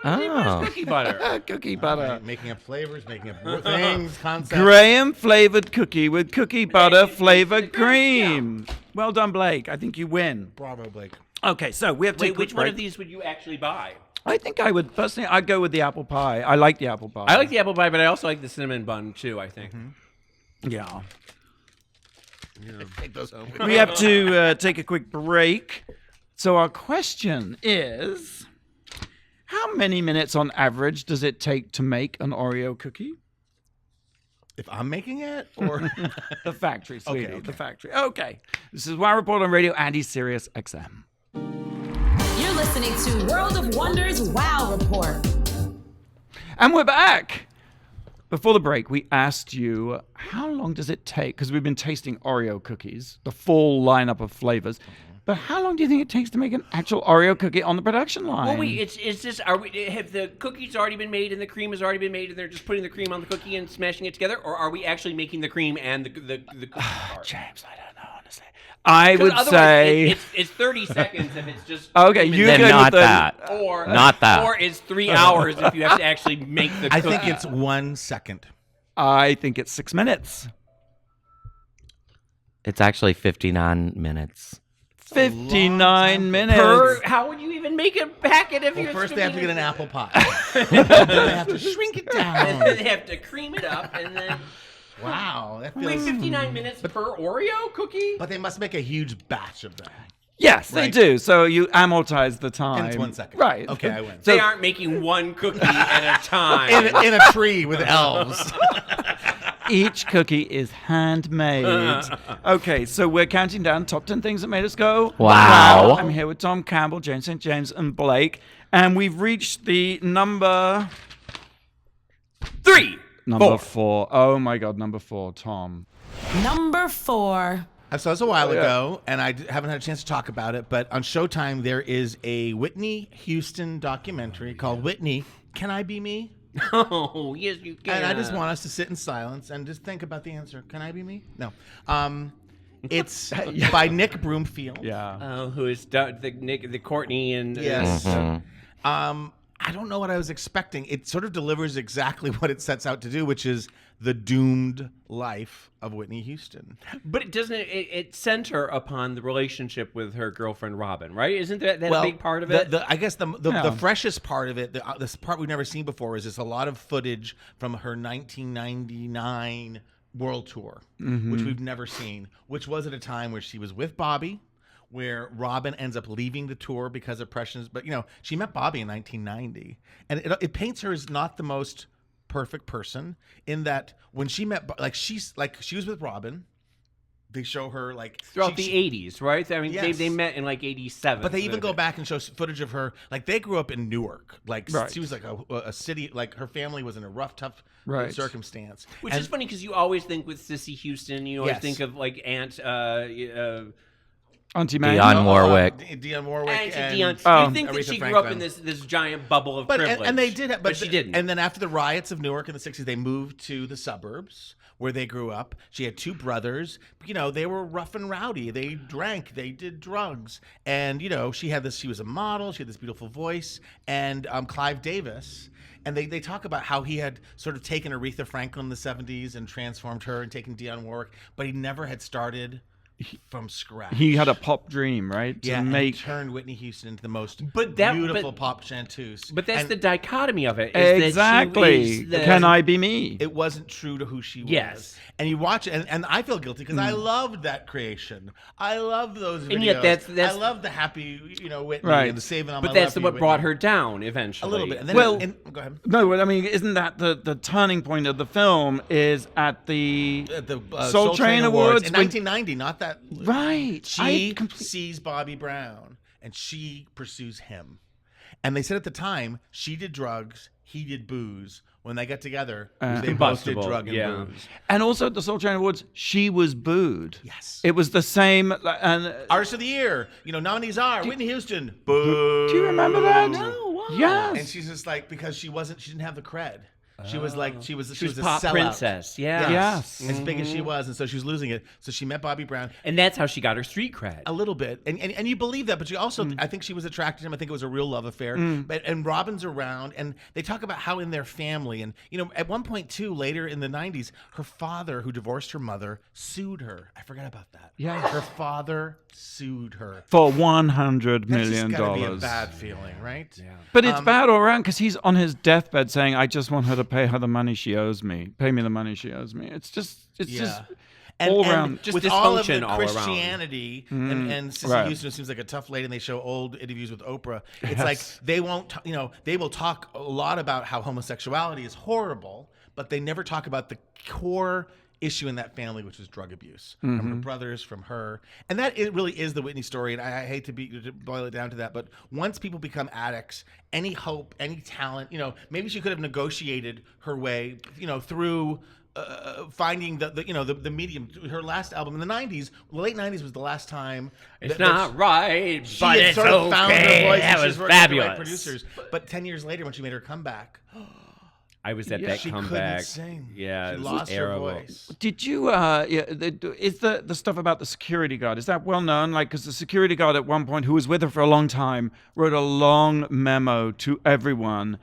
Oh. Cookie butter. Cookie butter. Right, making up flavors, making up things, concepts. Graham flavored cookie with cookie butter flavored cream. Well done, Blake. I think you win. Bravo, Blake. Okay, so we have to take Wait, a quick which one break. of these would you actually buy? I think I would personally. I'd go with the apple pie. I like the apple pie. I like the apple pie, but I also like the cinnamon bun too. I think. Yeah. Take those home. We have to take a quick break. So our question is, how many minutes on average does it take to make an Oreo cookie? If I'm making it, or The factory, sweetie. Okay. The factory. Okay. This is Wow Report on Radio and SiriusXM. You're listening to World of Wonders Wow Report. And we're back. Before the break, we asked you, how long does it take? Because we've been tasting Oreo cookies, the full lineup of flavors. But how long do you think it takes to make an actual Oreo cookie on the production line? Well, wait. It's just. Have the cookies already been made and the cream has already been made and they're just putting the cream on the cookie and smashing it together, or are we actually making the cream and the cookie part? James, I don't know, honestly. I 'Cause would otherwise say... it's 30 seconds if it's just. Okay, cream you and Then go not with the- that. Or Not that. Or it's 3 hours if you have to actually make the I cookie. think it's 1 second. I think it's 6 minutes. It's actually 59 minutes. 59 minutes. How would you even make a packet if you? Well, first they have to get an apple pie. then they have to shrink it And then down. they have to cream it up, and then Wow, that wait, feels. 59 minutes per Oreo cookie. But they must make a huge batch of them. Yes, they Right. do. So you amortize the time. And it's 1 second. Right. Okay, I win. They aren't making one cookie at a time. In a tree with elves. Each cookie is handmade. Okay, so we're counting down top 10 things that made us go. Wow. I'm here with Tom Campbell, James St. James, and Blake. And we've reached the number 4. Oh my God, number 4, Tom. Number 4. I saw this a while ago, and I haven't had a chance to talk about it, but on Showtime, there is a Whitney Houston documentary called Whitney, Can I Be Me? Oh, yes, you can. And I just want us to sit in silence and just think about the answer. Can I be me? No. It's by Nick Broomfield. Yeah. who is the Courtney and Yes. Mm-hmm. I don't know what I was expecting. It sort of delivers exactly what it sets out to do, which is the doomed life of Whitney Houston. But it doesn't. It center upon the relationship with her girlfriend Robin, right? Isn't that a big part of it? I guess the Yeah. freshest part of it, this part we've never seen before, is just a lot of footage from her 1999 world tour, which we've never seen, which was at a time where she was with Bobby, where Robin ends up leaving the tour because of pressures. But, she met Bobby in 1990. And it paints her as not the most perfect person in that when she met, she was with Robin. They show her throughout the 80s, right? I mean, yes. they met in 87. But they even go back and show footage of her. They grew up in Newark. Right. She was a city. Her family was in a rough, tough circumstance. Which is funny because you always think with Sissy Houston, you always think of Aunt. Auntie May. Dionne Warwick. Dionne Warwick. You think that Aretha she Franklin. grew up in this giant bubble of privilege. And they did, but she didn't. And then after the riots of Newark in the 60s, they moved to the suburbs where they grew up. She had 2 brothers. They were rough and rowdy. They drank. They did drugs. And, she was a model. She had this beautiful voice. And Clive Davis. And they talk about how he had sort of taken Aretha Franklin in the 70s and transformed her and taken Dionne Warwick, but he never had started from scratch. He had a pop dream, right? And he turned Whitney Houston into the most beautiful pop chanteuse. But that's the dichotomy of it. Exactly. Can I be me? It wasn't true to who she was. Yes. And you watch it, and I feel guilty because I loved that creation. I loved those videos. And yet that's I love the happy, Whitney Right. and the saving on But my that's left what Whitney. brought her down eventually. A little bit. And then go ahead. No, I mean, isn't that the turning point of the film is at the Soul Train Awards in when- 1990, not that. Right. She sees Bobby Brown and she pursues him. And they said at the time, she did drugs, he did booze. When they got together, they both did drug and booze. And also at the Soul Train Awards, she was booed. Yes. It was the same. And Artist of the Year, nominees are Whitney Houston. Boo. do you remember that? No, why? Yes. And she's just because she didn't have the cred. She was she was a pop sellout. princess. Yeah. Yes. As big as she was, and so she was losing it. So she met Bobby Brown. And that's how she got her street cred. A little bit, and you believe that, but you also, I think she was attracted to him. I think it was a real love affair. And Robin's around, and they talk about how in their family, and at one point too, later in the 90s, her father, who divorced her mother, sued her. I forgot about that. Yeah. Her father sued her For $100 million. That's just gotta be a bad feeling, right? Yeah. But it's bad all around because he's on his deathbed saying, "I just want her to pay her the money she owes me. Pay me the money she owes me." It's just all around. Just with dysfunction all of the all around. Christianity, and Sissy Houston seems like a tough lady, and they show old interviews with Oprah. It's like they won't, they will talk a lot about how homosexuality is horrible, but they never talk about the core issue in that family, which was drug abuse from her brothers, from her, and that it really is the Whitney story. And I hate to boil it down to that, but once people become addicts, any hope, any talent, maybe she could have negotiated her way, through. Finding the medium. Her last album in the 90s, the late 90s was the last time. It's not right, but had it's sort of found her okay. voice. That And was she's working with the fabulous. right producers. But 10 years later, when she made her comeback, I was at that she comeback. couldn't sing. Yeah, she it was lost terrible. her voice. Did you? Is the stuff about the security guard? Is that well known? Because the security guard at one point, who was with her for a long time, wrote a long memo to everyone,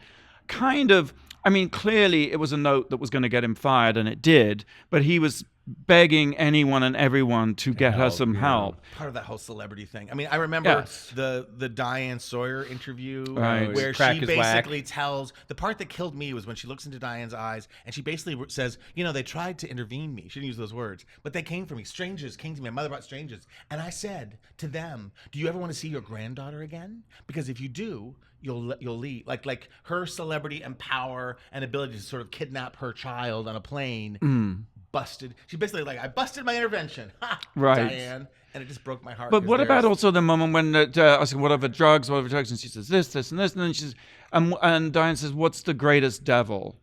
kind of. I mean, clearly it was a note that was going to get him fired, and it did. But he was begging anyone and everyone to get her some help. Part of that whole celebrity thing. I mean, I remember the Diane Sawyer interview where she basically tells, the part that killed me was when she looks into Diane's eyes and she basically says, they tried to intervene me. She didn't use those words, but they came for me. Strangers came to me. My mother brought strangers. And I said to them, do you ever want to see your granddaughter again? Because if you do, you'll leave. Like her celebrity and power and ability to sort of kidnap her child on a plane busted. She basically I busted my intervention. Ha, right. Diane. And it just broke my heart. But what about also the moment when I said, what other drugs, and she says this, and this, and then she says, and Diane says, what's the greatest devil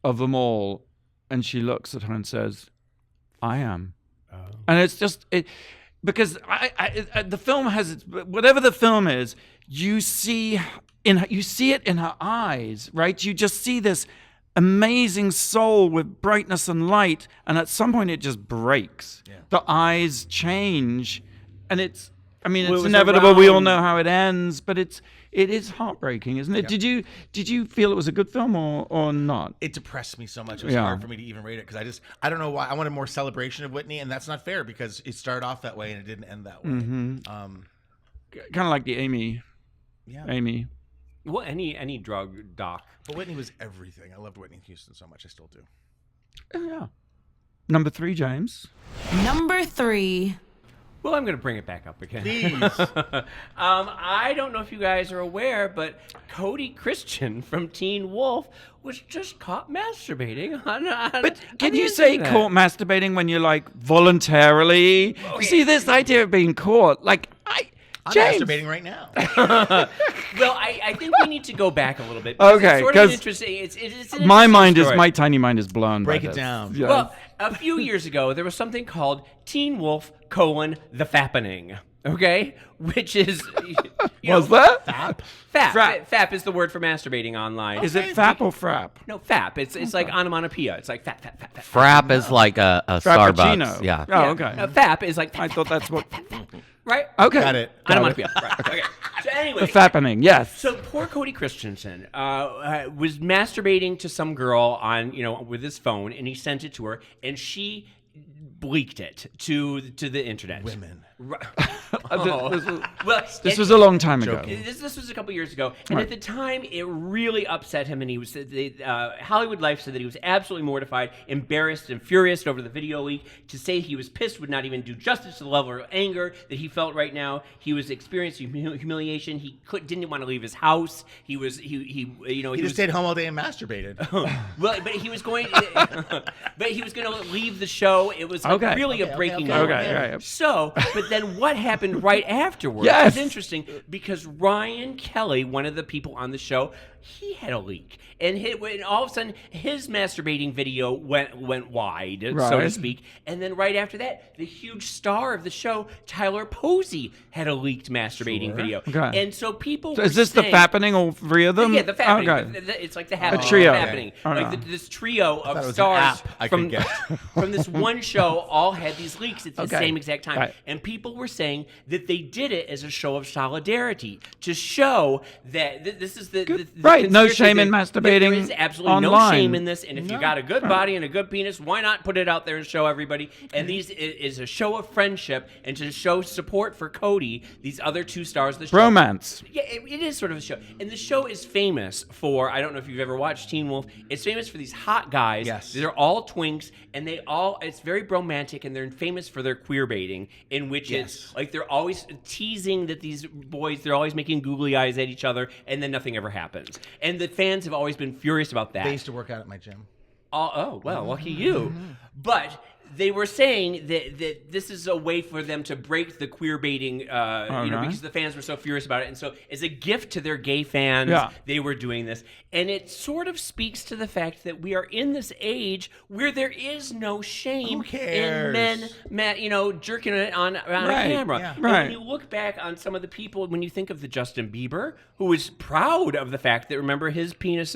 of them all? And she looks at her and says, I am. Oh. And it's just, because the film has, whatever the film is, you see it in her eyes, right? You just see this amazing soul with brightness and light, and at some point it just breaks. Yeah. The eyes change, and it's inevitable. We all know how it ends, but it is heartbreaking, isn't it? Yeah. Did you feel it was a good film or not? It depressed me so much. It was hard for me to even rate it because I don't know why. I wanted more celebration of Whitney, and that's not fair because it started off that way and it didn't end that way. Mm-hmm. Kind of like the Amy. Yeah. Amy. Well, any drug doc. But Whitney was everything. I loved Whitney Houston so much. I still do. Oh, yeah. Number 3, James. Number 3. Well, I'm going to bring it back up again. Please. I don't know if you guys are aware, but Cody Christian from Teen Wolf was just caught masturbating on But can on the you say internet. caught masturbating when you're like voluntarily? Okay. You see, this idea of being caught, like I'm James. masturbating right now. Well, I think we need to go back a little bit. Okay, it's sort of an 'cause interesting. It's an My interesting mind is story. my tiny mind is blown. Break by it this. down. Yeah. Well, a few years ago, there was something called Teen Wolf: The Fappening. Okay, which is Was that? Fap? Fap. Fap is the word for masturbating online. Is it fap or frap? No, fap. It's like onomatopoeia. It's like fap. Frap is like a Frappuccino. Starbucks. Yeah. Oh, okay. Fap is like I thought that's what. right. Okay. Got it. Onomatopoeia. Right. Okay. So anyway, The fappening. Yes. So poor Cody Christensen was masturbating to some girl on, with his phone, and he sent it to her, and she bleaked it to the internet. Women. This was a long time ago. This was a couple years ago, and at the time, it really upset him. And he was Hollywood Life said that he was absolutely mortified, embarrassed, and furious over the video leak. To say he was pissed would not even do justice to the level of anger that he felt right now. He was experiencing humiliation. He didn't want to leave his house. He He stayed home all day and masturbated. Well, but he was going. But he was going to leave the show. It was like really a breaking news. Okay. So, but then what happened right afterwards Yes. is interesting because Ryan Kelly, one of the people on the show, he had a leak, and all of a sudden his masturbating video went wide, so to Right. speak. And then right after that, the huge star of the show, Tyler Posey, had a leaked masturbating video. Okay. And so people. So were is this saying, the fappening, all three of them? Yeah, the fappening. Okay. It's like the happening. trio. Happening. Oh, Like no. this trio thought it of was an stars app I could get. from this one show all had these leaks at the Okay. same exact time. Right. And people were saying that they did it as a show of solidarity to show that this is the Right, no conspiracy shame in that masturbating There is absolutely no online. shame in this. And if you got a good body and a good penis, why not put it out there and show everybody? And these is a show of friendship and to show support for Cody, these other two stars of the show. Romance. Yeah, it is sort of a show. And the show is famous for, I don't know if you've ever watched Teen Wolf, it's famous for these hot guys. Yes. They're all twinks, and it's very romantic, and they're famous for their queer baiting, in which it's like they're always teasing that these boys, they're always making googly eyes at each other, and then nothing ever happens. And the fans have always been furious about that. They used to work out at my gym. Oh, well, lucky you. But they were saying that this is a way for them to break the queer baiting, because the fans were so furious about it. And so as a gift to their gay fans, they were doing this. And it sort of speaks to the fact that we are in this age where there is no shame Who cares? in men, jerking it on a camera. Yeah. And Right. when you look back on some of the people, when you think of the Justin Bieber, who was proud of the fact that, remember, his penis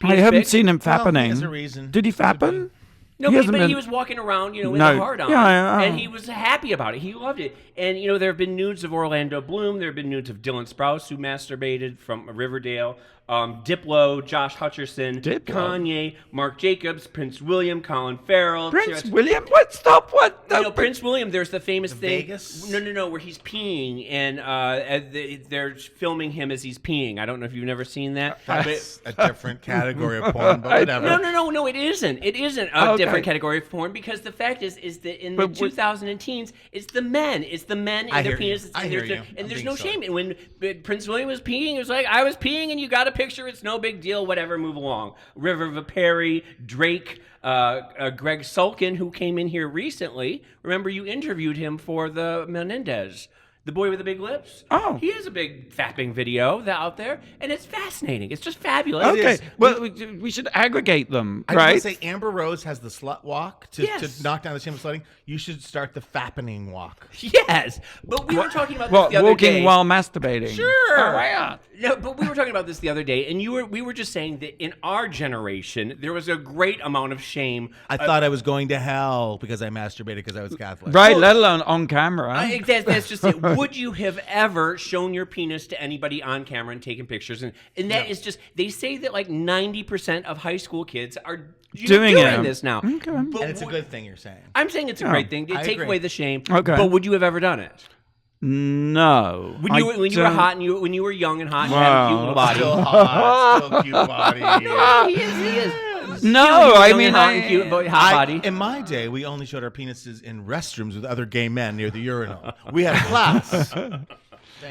I haven't pic? seen him fappening. there's a reason. Did he fappen? No, He but, hasn't but been- he was walking around, with No. a heart on, Yeah, and he was happy about it. He loved it. And, there have been nudes of Orlando Bloom. There have been nudes of Dylan Sprouse, who masturbated from Riverdale. Diplo, Josh Hutcherson, Kanye, Mark Jacobs, Prince William, Colin Farrell. Prince William? What? Stop. What? No, Prince William, there's the famous thing. Vegas? No, where he's peeing, and they're filming him as he's peeing. I don't know if you've never seen that. That's a different category of porn, but whatever. No, it isn't. It isn't a different category of porn because the fact is that in the 2000 teens, it's the men. It's the men I and their hear you. penises. I And hear there's you. no- I'm and there's being no silly. shame. And when Prince William was peeing, it was like, I was peeing and you got a picture. It's no big deal. Whatever, move along. River Viperi, Drake, Greg Sulkin, who came in here recently. Remember, you interviewed him for the Menendez. The boy with the big lips. Oh. He has a big fapping video out there, and it's fascinating. It's just fabulous. Okay. Well, we should aggregate them, I right? was going to say Amber Rose has the slut walk to knock down the shame of slutting. You should start the fappening walk. Yes, but we were talking about this the other walking day. while masturbating. Sure. Oh, yeah. No, but we were talking about this the other day, and we were just saying that in our generation there was a great amount of shame. I thought I was going to hell because I masturbated because I was Catholic. Right, let alone on camera. That's just it. Would you have ever shown your penis to anybody on camera and taken pictures? And that is just, they say that like 90% of high school kids are doing this now. Okay. And it's a good thing you're saying. I'm saying it's a great thing. I Take agree. away the shame. Okay. But would you have ever done it? No. When you were hot and when you were young and hot and had a cute little body. Still hot, still cute body. He is. No, I mean, hot body. In my day, we only showed our penises in restrooms with other gay men near the urinal. We had a class.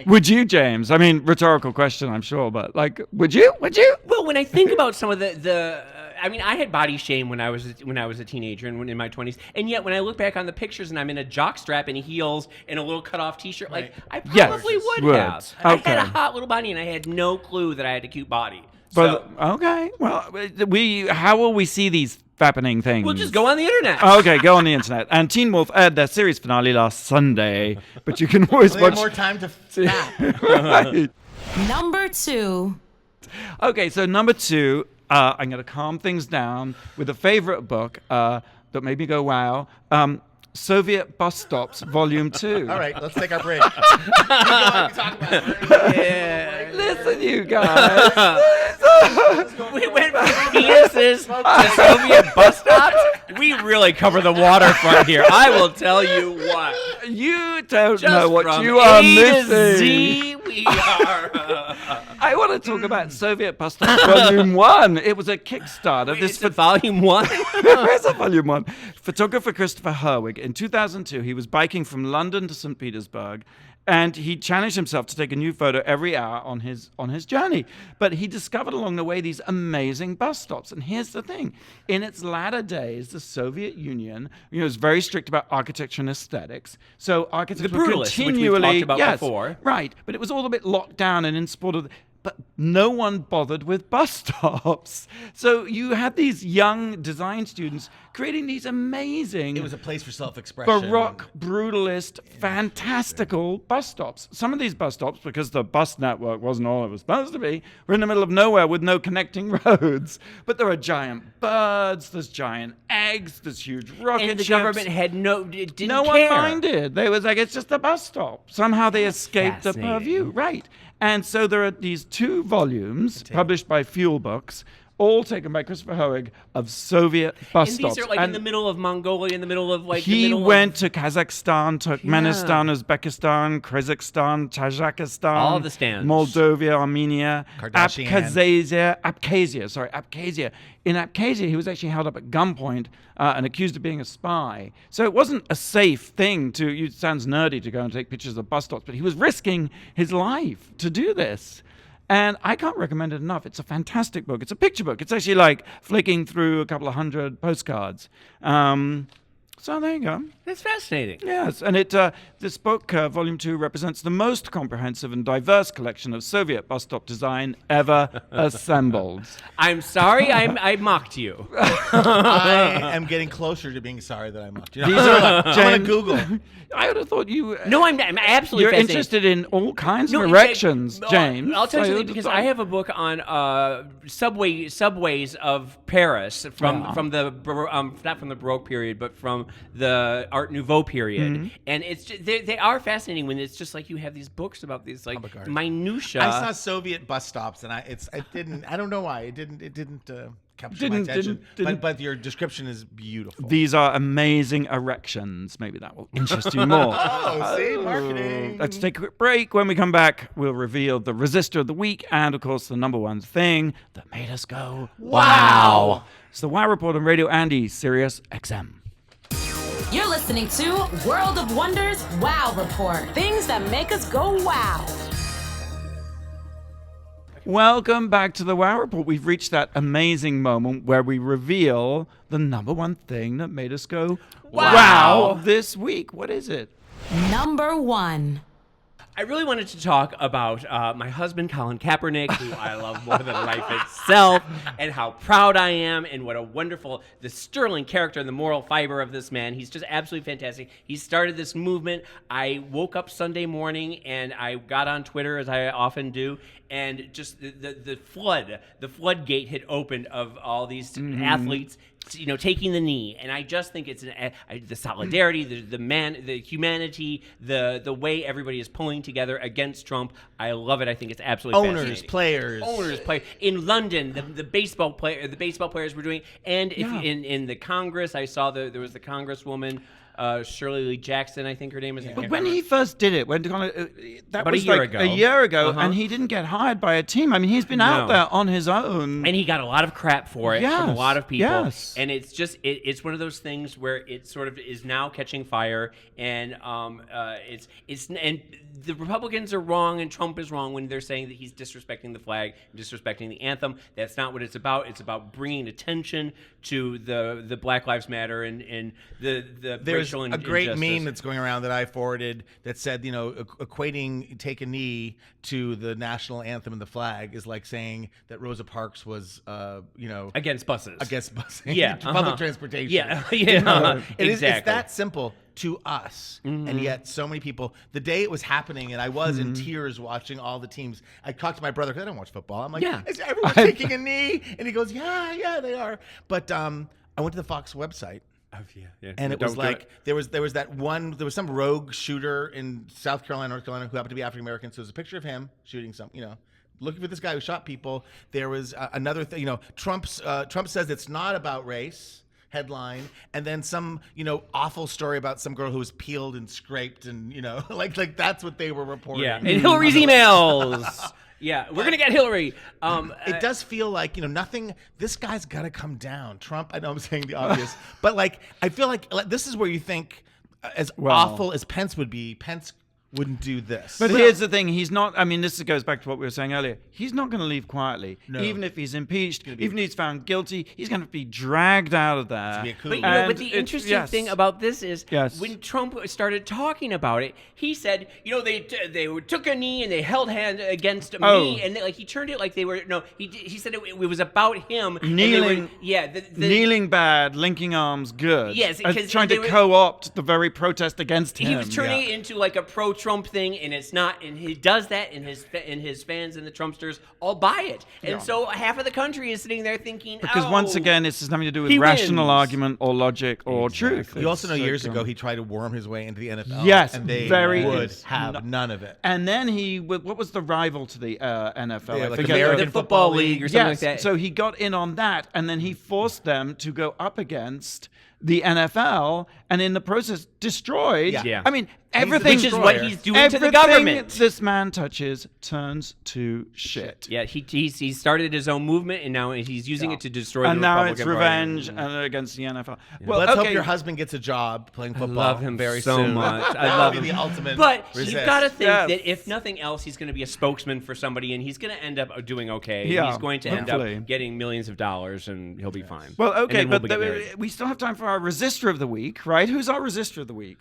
Would you, James? I mean, rhetorical question, I'm sure, but like, would you? Well, when I think about some of I mean, I had body shame when I was a teenager and in my 20s, and yet when I look back on the pictures and I'm in a jockstrap and heels and a little cutout T-shirt, like I probably would have. I had a hot little body and I had no clue that I had a cute body. But okay, well, how will we see these fappening things? We'll just go on the internet. Okay, go on the internet. And Teen Wolf aired their series finale last Sunday, but you can always watch more time to fap. Right. Number 2. Okay, so number 2, I'm going to calm things down with a favorite book that made me go wow. Soviet Bus Stops, Volume 2. All right, let's take our break. Yeah. Listen, you guys. We went from penises to Soviet bus stops. We really cover the waterfront here. I will tell you what. You don't Just know what from you are A to missing. Z, we are. I want to talk about Soviet Bus Stops, Volume 1. It was a Kickstarter. Wait, it's Volume 1? There is a Volume 1. Photographer Christopher Herwig. In 2002, he was biking from London to St. Petersburg, and he challenged himself to take a new photo every hour on his journey. But he discovered along the way these amazing bus stops. And here's the thing. In its latter days, the Soviet Union was very strict about architecture and aesthetics. So architects were continually... which we've talked about before. Right. But it was all a bit locked down and in support of... But no one bothered with bus stops. So you had these young design students creating these amazing... It was a place for self-expression. Baroque, brutalist, fantastical bus stops. Some of these bus stops, because the bus network wasn't all it was supposed to be, were in the middle of nowhere with no connecting roads. But there are giant birds, there's giant eggs, there's huge rocket and the ships. government had didn't care. No one minded. They was like, it's just a bus stop. Somehow they escaped the purview. Right. And so there are these 2 volumes published by Fuel Books, all taken by Christopher Herwig, of Soviet bus stops. And these are like in the middle of Mongolia, in the middle of like he went to Kazakhstan, Turkmenistan, Uzbekistan, Kyrgyzstan, Tajikistan, all the stands. Moldova, Armenia, Kardashian. Abkhazia. In Abkhazia, he was actually held up at gunpoint and accused of being a spy. So it wasn't a safe thing it sounds nerdy to go and take pictures of bus stops, but he was risking his life to do this. And I can't recommend it enough. It's a fantastic book. It's a picture book. It's actually like flicking through a couple of 100 postcards. So there you go. That's fascinating. Yes, and this book, Volume 2, represents the most comprehensive and diverse collection of Soviet bus stop design ever assembled. I'm sorry I mocked you. I am getting closer to being sorry that I mocked you. These are I'm going to Google. I would have thought you... No, I'm absolutely You're fascinated. interested in all kinds of erections, James. I'll tell you something, because I have a book on subways of Paris from the not from the Baroque period, but from the Art Nouveau period, and it's just, they are fascinating when it's just like you have these books about these like minutia. I saw Soviet bus stops, and I don't know why it didn't capture my attention. But your description is beautiful. These are amazing erections. Maybe that will interest you more. See, marketing. Let's take a quick break. When we come back, we'll reveal the Resistor of the Week and, of course, the number 1 thing that made us go, wow. It's the Wow Report on Radio Andy, SiriusXM. You're listening to World of Wonders Wow Report. Things that make us go wow. Welcome back to the Wow Report. We've reached that amazing moment where we reveal the number 1 thing that made us go wow this week. What is it? Number 1. I really wanted to talk about my husband, Colin Kaepernick, who I love more than life itself, and how proud I am, and what a wonderful, the sterling character and the moral fiber of this man. He's just absolutely fantastic. He started this movement. I woke up Sunday morning, and I got on Twitter, as I often do, and just the floodgate had opened of all these athletes, taking the knee, and I just think it's the solidarity, the humanity, the way everybody is pulling together against Trump. I love it. I think it's absolutely fascinating. Players. In London, the baseball players were doing, and in the Congress, I saw there was the Congresswoman. Shirley Lee Jackson, I think her name is. But when he first did it, that about was a year ago, and he didn't get hired by a team. I mean, he's been out there on his own, and he got a lot of crap for it from a lot of people. Yes. And it's just it's one of those things where it sort of is now catching fire, and and the Republicans are wrong and Trump is wrong when they're saying that he's disrespecting the flag, disrespecting the anthem. That's not what it's about. It's about bringing attention to the Black Lives Matter and the There's racial a great injustice. meme that's going around that I forwarded that said, equating "Take a Knee" to the national anthem and the flag is like saying that Rosa Parks was, against buses. Against busing. Yeah, public transportation. Yeah, It's exactly. that simple to us, and yet so many people. The day it was happening, and I was in tears watching all the teams. I talked to my brother because I don't watch football. I'm like, is everyone taking a knee? And he goes, yeah, they are. But I went to the Fox website. Oh, yeah. And it was like there was some rogue shooter in South Carolina, North Carolina, who happened to be African American. So there's a picture of him shooting looking for this guy who shot people. There was another thing. Trump says it's not about race. Headline, and then some awful story about some girl who was peeled and scraped, and like that's what they were reporting. Yeah, and Hillary's emails. Yeah, we're gonna get Hillary. It does feel like nothing. This guy's got to come down. Trump. I know I'm saying the obvious, but I feel like this is where you think, as awful as Pence would be, Pence wouldn't do this. But here's the thing. He's not, this goes back to what we were saying earlier. He's not going to leave quietly. No. Even if he's impeached, even if he's found guilty, he's going to be dragged out of there. But the interesting thing about this is when Trump started talking about it, he said, they took a knee and they held hand against me, and he turned it like they were, he said it was about him. Kneeling, kneeling bad, linking arms good. Yes, because trying to co-opt the very protest against him. He was turning it into like a pro-Trump thing, and it's not. And he does that, and his fans and the Trumpsters all buy it. And so half of the country is sitting there thinking, because once again, this has nothing to do with rational argument or logic or truth. You also know years ago he tried to worm his way into the NFL. Yes, and they would have none of it. And then what was the rival to the NFL? Yeah, like American Football League or something like that. So he got in on that, and then he forced them to go up against the NFL, and in the process destroyed. Yeah. I mean, everything, which is what he's doing to the government. This man touches turns to shit. Yeah, he started his own movement, and now he's using it to destroy. And the now Republican it's revenge against the NFL. Yeah. Well, let's hope your husband gets a job playing football. I love him very so soon. much. I love him. The ultimate. But resist. you've got to think that if nothing else, he's going to be a spokesman for somebody, and he's going to end up doing okay. Yeah, he's going to end up getting millions of dollars, and he'll be fine. Well, okay, but we still have time for our resistor of the week, right? Who's our resistor of the week?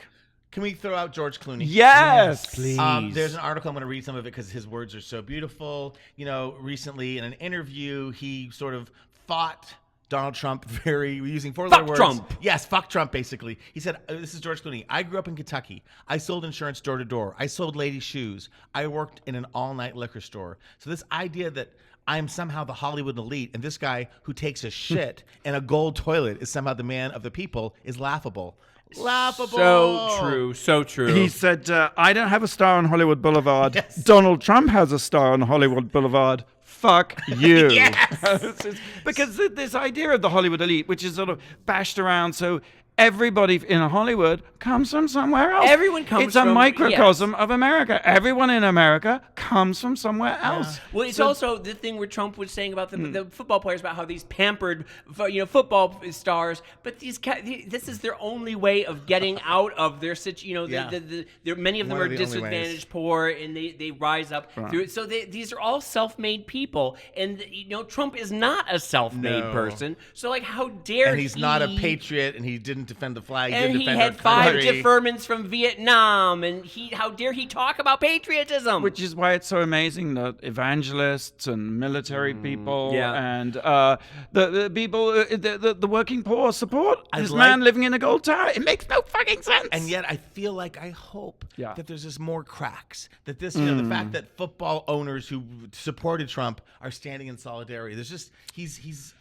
Can we throw out George Clooney? Yes, please. There's an article, I'm going to read some of it because his words are so beautiful. Recently in an interview, he sort of fought Donald Trump using four-letter words. Trump. Yes, fuck Trump, basically. He said, this is George Clooney. I grew up in Kentucky. I sold insurance door to door. I sold ladies' shoes. I worked in an all-night liquor store. So this idea that I'm somehow the Hollywood elite, and this guy who takes a shit in a gold toilet is somehow the man of the people is laughable. Laughable. So true. He said, I don't have a star on Hollywood Boulevard. Yes. Donald Trump has a star on Hollywood Boulevard. Fuck you. Yes. Because this idea of the Hollywood elite, which is sort of bashed around, so everybody in Hollywood comes from somewhere else. Everyone comes It's a from microcosm of America. Everyone in America comes from somewhere else. Well, it's also the thing where Trump was saying about the football players, about how these pampered, football stars, but this is their only way of getting out of their situation. Many of them are disadvantaged, poor, and they rise up through it. So these are all self-made people, and Trump is not a self-made person. So how dare and he's not a patriot, and he didn't defend the flag. And he had 5 deferments from Vietnam, and how dare he talk about patriotism? Which is why it's so amazing that evangelists and military people and the people, the working poor support this man living in a gold tower. It makes no fucking sense. And yet I feel like I hope that there's just more cracks. That this, the fact that football owners who supported Trump are standing in solidarity. There's just,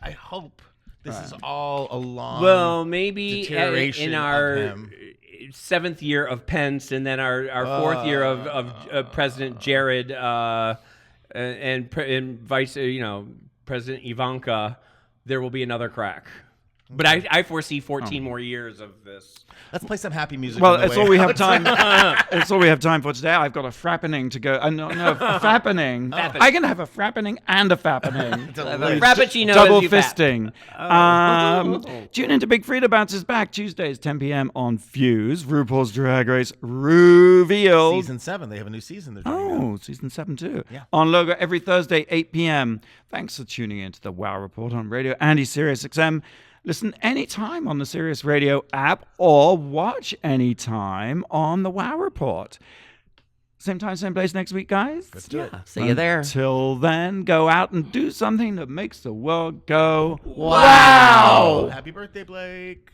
I hope this is all along. Well, maybe in our 7th year of Pence, and then our 4th year of President Jared and Vice, President Ivanka, there will be another crack. But I foresee 14 more years of this. Let's play some happy music. Well, it's all we have time. It's all we have time for today. I've got a frappening to go. No, fappening. I can have a frappening and a fappening. Frappuccino. Double fisting. Tune into Big Frida Bounces Back Tuesdays 10 p.m. on Fuse. RuPaul's Drag Race revealed. Season 7. They have a new season. They're season 7 too. Yeah. On Logo every Thursday 8 p.m. Thanks for tuning in to the Wow Report on Radio and SiriusXM. Listen anytime on the Sirius Radio app or watch anytime on the Wow Report. Same time, same place next week, guys. Let's do it. See you there. Till then, go out and do something that makes the world go wow. Happy birthday, Blake.